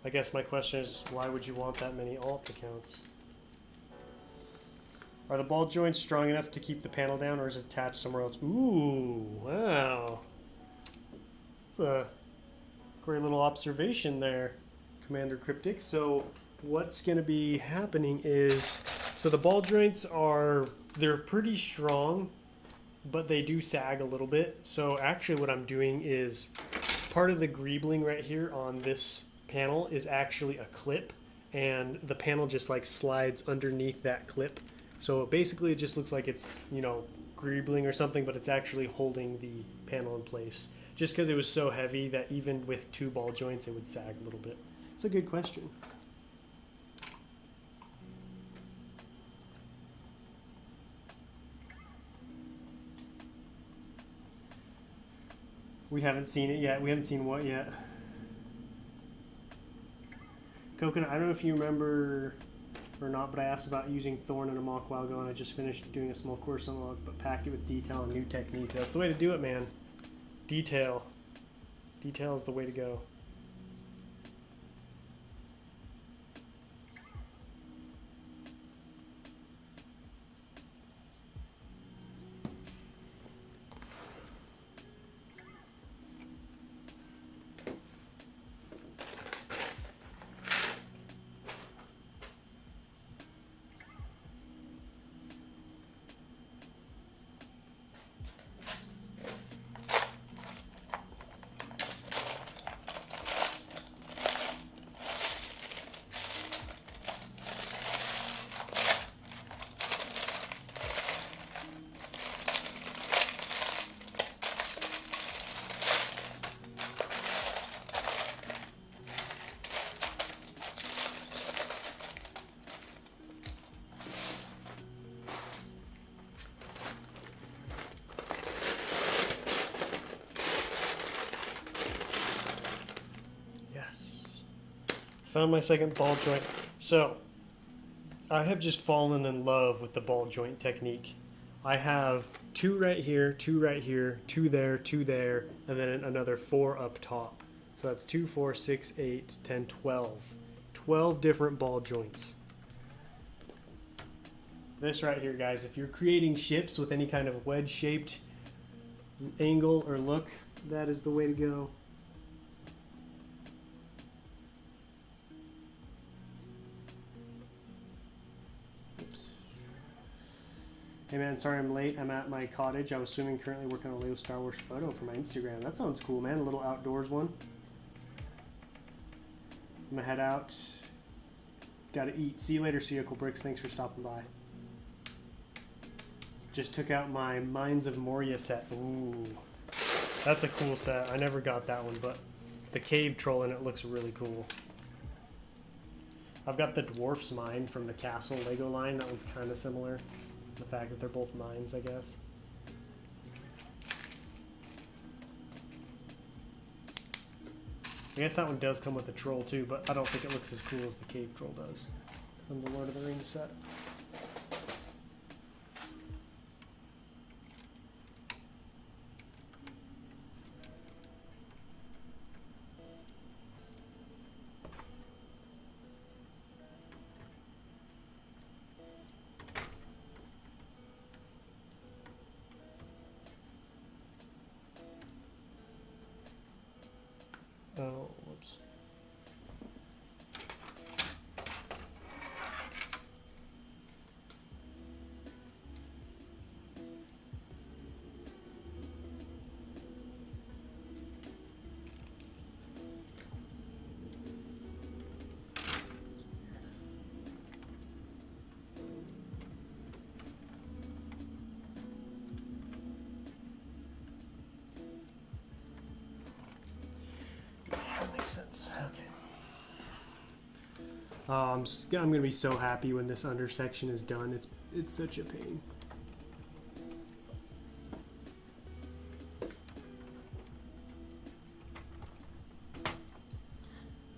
I guess my question is, why would you want that many alt accounts? Are the ball joints strong enough to keep the panel down, or is it attached somewhere else? Ooh, wow. That's a great little observation there, Commander Cryptic. So what's going to be happening is, so the ball joints they're pretty strong, but they do sag a little bit. So actually what I'm doing is, part of the greebling right here on this panel is actually a clip, and the panel just like slides underneath that clip. So basically it just looks like it's, you know, greebling or something, but it's actually holding the panel in place. Just because it was so heavy that even with two ball joints, it would sag a little bit. It's a good question. We haven't seen it yet. We haven't seen what yet? Coconut, I don't know if you remember or not, but I asked about using Thorn in a mock while ago, and I just finished doing a small course on log, but packed it with detail and new technique. That's the way to do it, man. Detail. Detail is the way to go. Found my second ball joint. So, I have just fallen in love with the ball joint technique. I have 2 right here, 2 right here, 2 there, and then another 4 up top. So that's 2, 4, 6, 8, 10, 12. 12 different ball joints. This right here, guys, if you're creating ships with any kind of wedge-shaped angle or look, that is the way to go. Oops. Hey man, sorry I'm late. I'm at my cottage. I was swimming, currently working on a Lego Star Wars photo for my Instagram. That sounds cool, man. A little outdoors one. I'm gonna head out. Gotta eat. See you later, Cool Bricks. Thanks for stopping by. Just took out my Mines of Moria set. Ooh. That's a cool set. I never got that one, but the cave troll in it looks really cool. I've got the Dwarf's Mine from the Castle Lego line. That one's kind of similar. The fact that they're both mines, I guess. I guess that one does come with a troll too, but I don't think it looks as cool as the cave troll does from the Lord of the Rings set. Oh, whoops. Sense. Okay. I'm gonna be so happy when this under section is done. It's such a pain.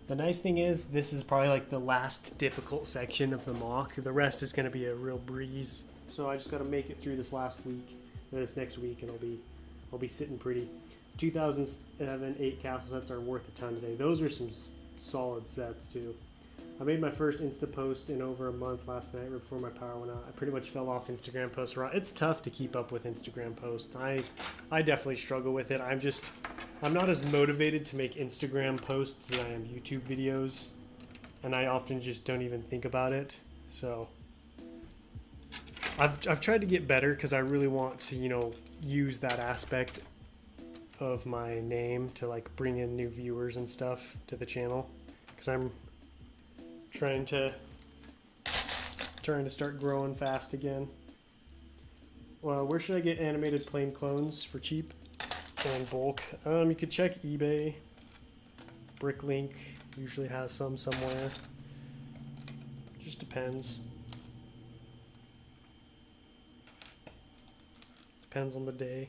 The nice thing is this is probably like the last difficult section of the mock. The rest is gonna be a real breeze. So I just gotta make it through this last week, or this next week, and I'll be sitting pretty. 2007-8 castle sets are worth a ton today. Those are some solid sets too. I made my first Insta post in over a month last night right before my power went out. I pretty much fell off Instagram posts. It's tough to keep up with Instagram posts. I definitely struggle with it. I'm not as motivated to make Instagram posts as I am YouTube videos, and I often just don't even think about it. So I've tried to get better because I really want to, use that aspect of my name to like bring in new viewers and stuff to the channel, because I'm trying to start growing fast again. Well, where should I get animated plane clones for cheap and bulk? You could check eBay. BrickLink usually has some somewhere. Just depends. Depends on the day.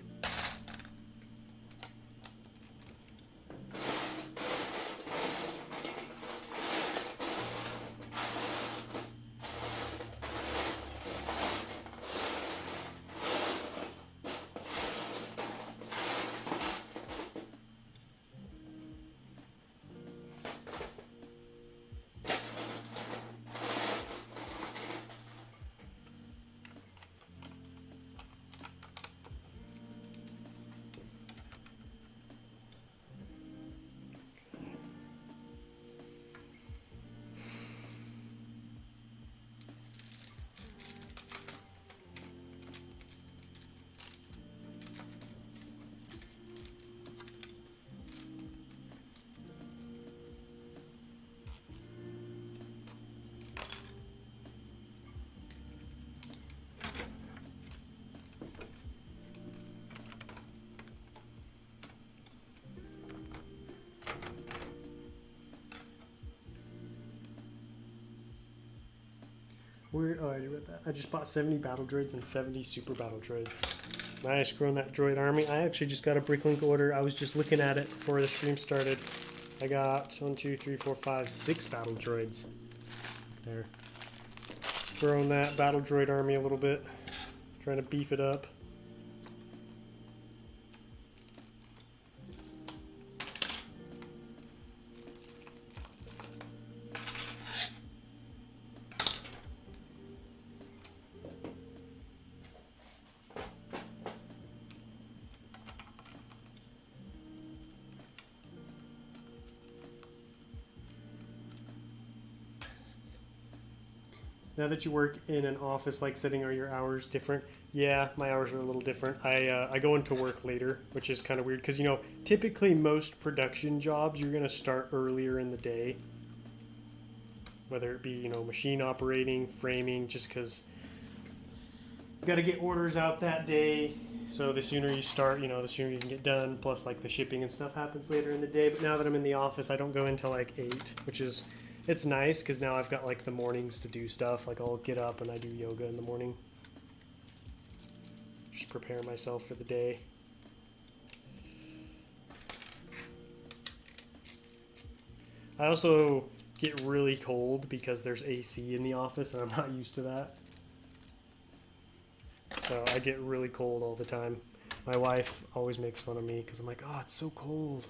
Where, oh, I already read that. I just bought 70 battle droids and 70 super battle droids. Nice, growing that droid army. I actually just got a BrickLink order. I was just looking at it before the stream started. I got 1, 2, 3, 4, 5, 6 battle droids. There. Growing that battle droid army a little bit. Trying to beef it up. Now that you work in an office like setting, are your hours different? Yeah, my hours are a little different. I go into work later, which is kind of weird because, you know, typically most production jobs you're going to start earlier in the day. Whether it be, you know, machine operating, framing, just because you got to get orders out that day. So the sooner you start, you know, the sooner you can get done. Plus, like, the shipping and stuff happens later in the day. But now that I'm in the office, I don't go until like 8, which is... It's nice because now I've got like the mornings to do stuff. Like I'll get up and I do yoga in the morning. Just prepare myself for the day. I also get really cold because there's AC in the office and I'm not used to that. So I get really cold all the time. My wife always makes fun of me because I'm like, oh, it's so cold.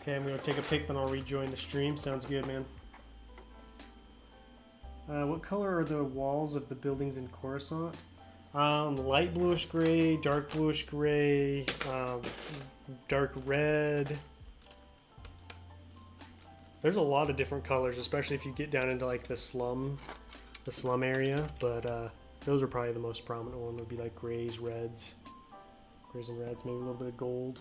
Okay, I'm going to take a pic, then I'll rejoin the stream. Sounds good, man. What color are the walls of the buildings in Coruscant? Light bluish gray, dark bluish gray, dark red. There's a lot of different colors, especially if you get down into like the slum area. But those are probably the most prominent one. Would be like grays, reds, grays and reds, maybe a little bit of gold.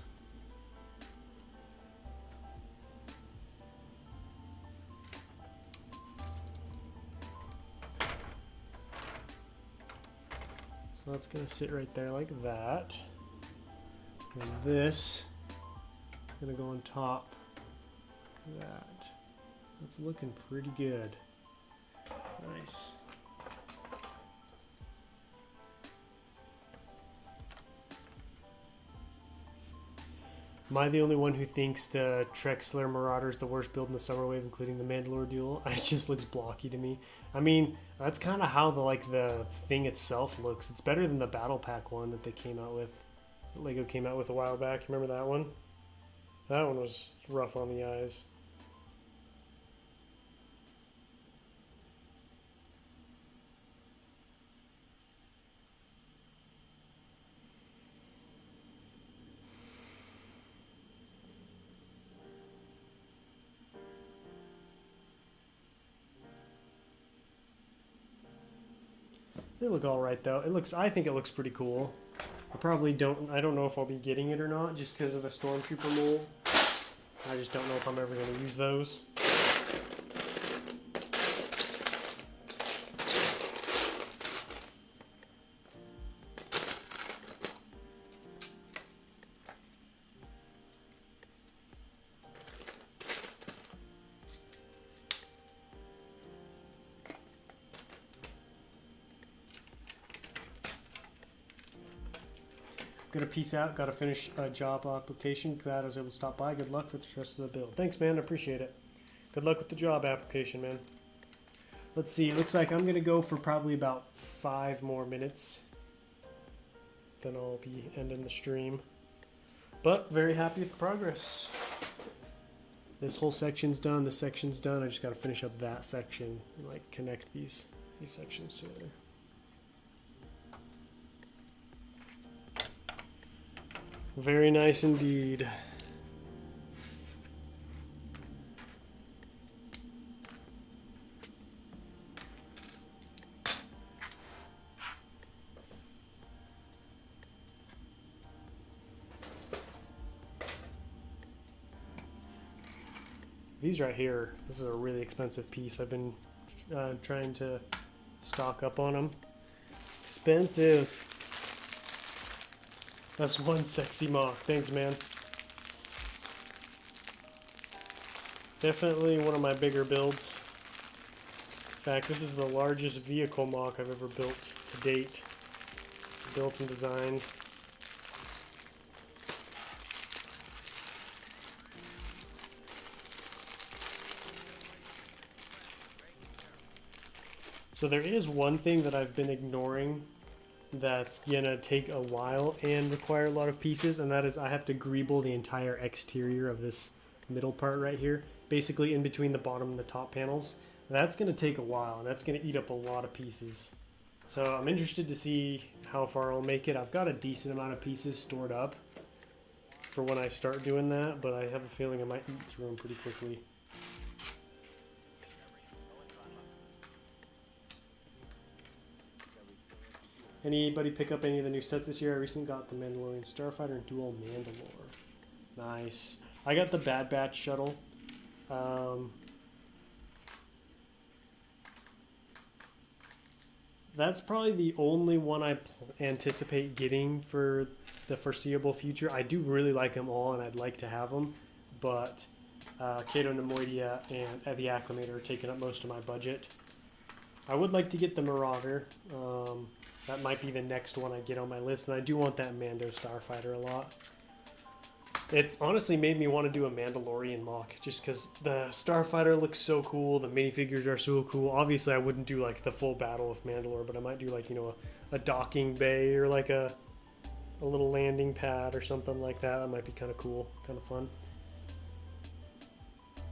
So that's going to sit right there like that. And this is going to go on top of that. That's looking pretty good. Nice. Am I the only one who thinks the Trexler Marauder is the worst build in the Summer Wave, including the Mandalore duel? It just looks blocky to me. I mean, that's kind of how the thing itself looks. It's better than the Battle Pack one that they came out with. Lego came out with a while back. Remember that one? That one was rough on the eyes. They look all right though. I think it looks pretty cool. I don't know if I'll be getting it or not just because of the Stormtrooper mold. I just don't know if I'm ever going to use those. Gotta peace out. Gotta finish a job application. Glad I was able to stop by. Good luck with the rest of the build. Thanks, man. I appreciate it. Good luck with the job application, man. Let's see. Looks like I'm gonna go for probably about 5 more minutes. Then I'll be ending the stream. But very happy with the progress. This whole section's done. This section's done. I just gotta finish up that section and like connect these sections together. Very nice indeed. These right here, this is a really expensive piece. I've been trying to stock up on them. Expensive. That's one sexy mock. Thanks, man. Definitely one of my bigger builds. In fact, this is the largest vehicle mock I've ever built to date. Built and designed. So there is one thing that I've been ignoring that's gonna take a while and require a lot of pieces, and that is I have to greeble the entire exterior of this middle part right here, basically in between the bottom and the top panels. That's gonna take a while, and that's gonna eat up a lot of pieces. So I'm interested to see how far I'll make it. I've got a decent amount of pieces stored up for when I start doing that, but I have a feeling I might eat through them pretty quickly. Anybody pick up any of the new sets this year? I recently got the Mandalorian Starfighter and Dual Mandalore. Nice. I got the Bad Batch shuttle. That's probably the only one I anticipate getting for the foreseeable future. I do really like them all, and I'd like to have them, but Cato Nemoidia and the Acclamator are taking up most of my budget. I would like to get the Marauder. That might be the next one I get on my list, and I do want that Mando Starfighter a lot. It's honestly made me want to do a Mandalorian mock, just because the Starfighter looks so cool, the minifigures are so cool. Obviously, I wouldn't do like the full battle of Mandalore, but I might do like, you know, a docking bay or like a little landing pad or something like that. That might be kind of cool, kind of fun. I'm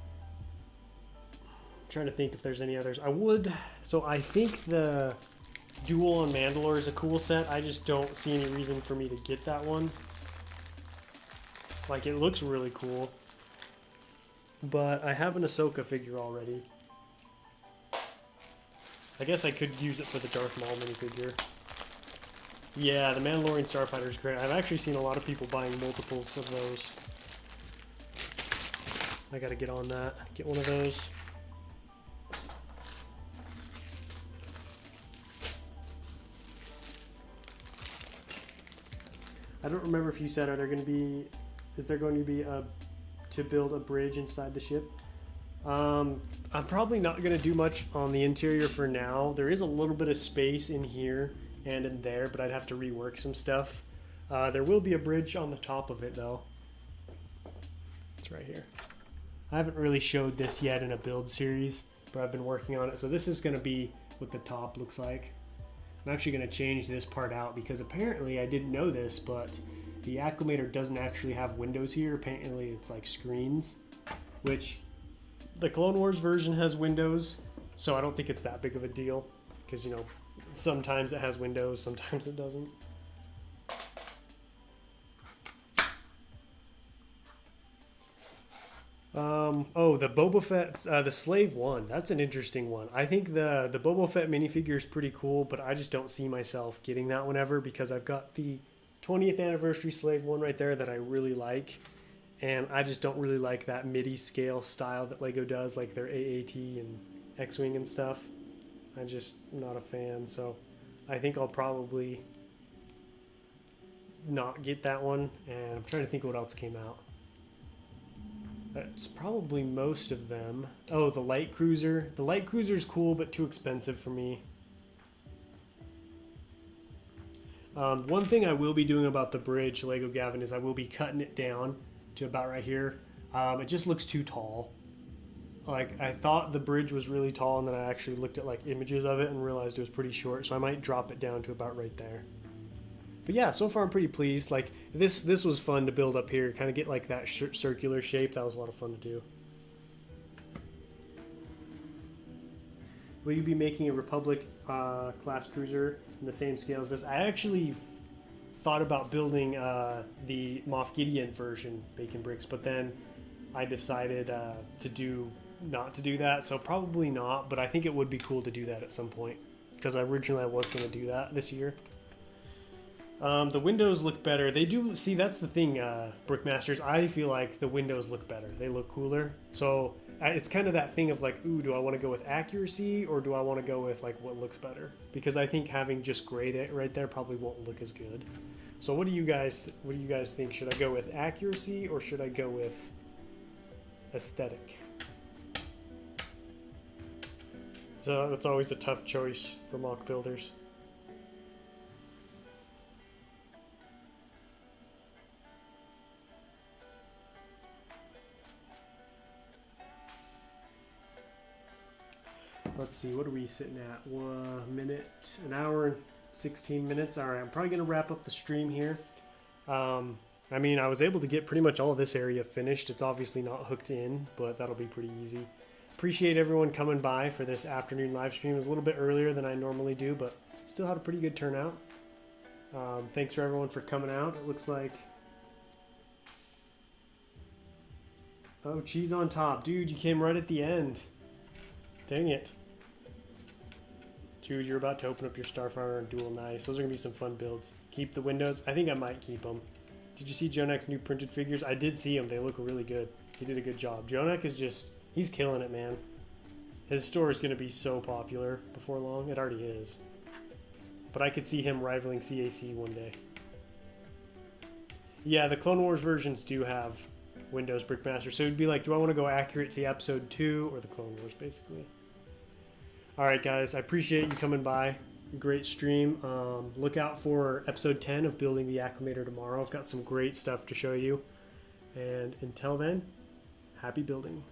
trying to think if there's any others. So I think the Duel on Mandalore is a cool set. I just don't see any reason for me to get that one. Like, it looks really cool. But I have an Ahsoka figure already. I guess I could use it for the Darth Maul minifigure. Yeah, the Mandalorian Starfighter is great. I've actually seen a lot of people buying multiples of those. I gotta get on that. Get one of those. I don't remember if you said, is there going to be to build a bridge inside the ship? I'm probably not going to do much on the interior for now. There is a little bit of space in here and in there, but I'd have to rework some stuff. There will be a bridge on the top of it, though. It's right here. I haven't really showed this yet in a build series, but I've been working on it. So this is going to be what the top looks like. I'm actually going to change this part out because apparently I didn't know this, but the Acclamator doesn't actually have windows here. Apparently it's like screens, which the Clone Wars version has windows, so I don't think it's that big of a deal because, you know, sometimes it has windows, sometimes it doesn't. Oh, the Boba Fett, the Slave One. That's an interesting one. I think the Boba Fett minifigure is pretty cool, but I just don't see myself getting that one ever because I've got the 20th anniversary Slave One right there that I really like, and I just don't really like that MIDI scale style that LEGO does, like their AAT and X-Wing and stuff. I'm just not a fan, so I think I'll probably not get that one, and I'm trying to think what else came out. That's probably most of them. Oh, the Light Cruiser. The Light Cruiser is cool, but too expensive for me. One thing I will be doing about the bridge, Lego Gavin, is I will be cutting it down to about right here. It just looks too tall. Like, I thought the bridge was really tall, and then I actually looked at like images of it and realized it was pretty short, so I might drop it down to about right there. But yeah, so far I'm pretty pleased. Like, this was fun to build up here, kind of get like that circular shape. That was a lot of fun to do. Will you be making a Republic class cruiser in the same scale as this? I actually thought about building the Moff Gideon version, Bacon Bricks, but then I decided not to do that, so probably not, but I think it would be cool to do that at some point, because originally I was going to do that this year. The windows look better. They do. See, that's the thing, Brickmasters. I feel like the windows look better. They look cooler. So it's kind of that thing of like, ooh, do I want to go with accuracy or do I want to go with like what looks better? Because I think having just gray right there probably won't look as good. So what do you guys think? Should I go with accuracy or should I go with aesthetic? So that's always a tough choice for mock builders. Let's see, what are we sitting at? 1 minute, an hour and 16 minutes. All right, I'm probably going to wrap up the stream here. I mean, I was able to get pretty much all of this area finished. It's obviously not hooked in, but that'll be pretty easy. Appreciate everyone coming by for this afternoon live stream. It was a little bit earlier than I normally do, but still had a pretty good turnout. Thanks for everyone for coming out. It looks like... Oh, cheese on top. Dude, you came right at the end. Dang it. Dude, you're about to open up your Starfighter and Dual Nice. Those are going to be some fun builds. Keep the windows. I think I might keep them. Did you see Jonek's new printed figures? I did see them. They look really good. He did a good job. Jonek is just... He's killing it, man. His store is going to be so popular before long. It already is. But I could see him rivaling CAC one day. Yeah, the Clone Wars versions do have Windows Brickmaster. So it'd be like, do I want to go accurate to episode 2 or the Clone Wars, basically? Alright, guys. I appreciate you coming by. Great stream. Look out for episode 10 of Building the Acclamator tomorrow. I've got some great stuff to show you. And until then, happy building.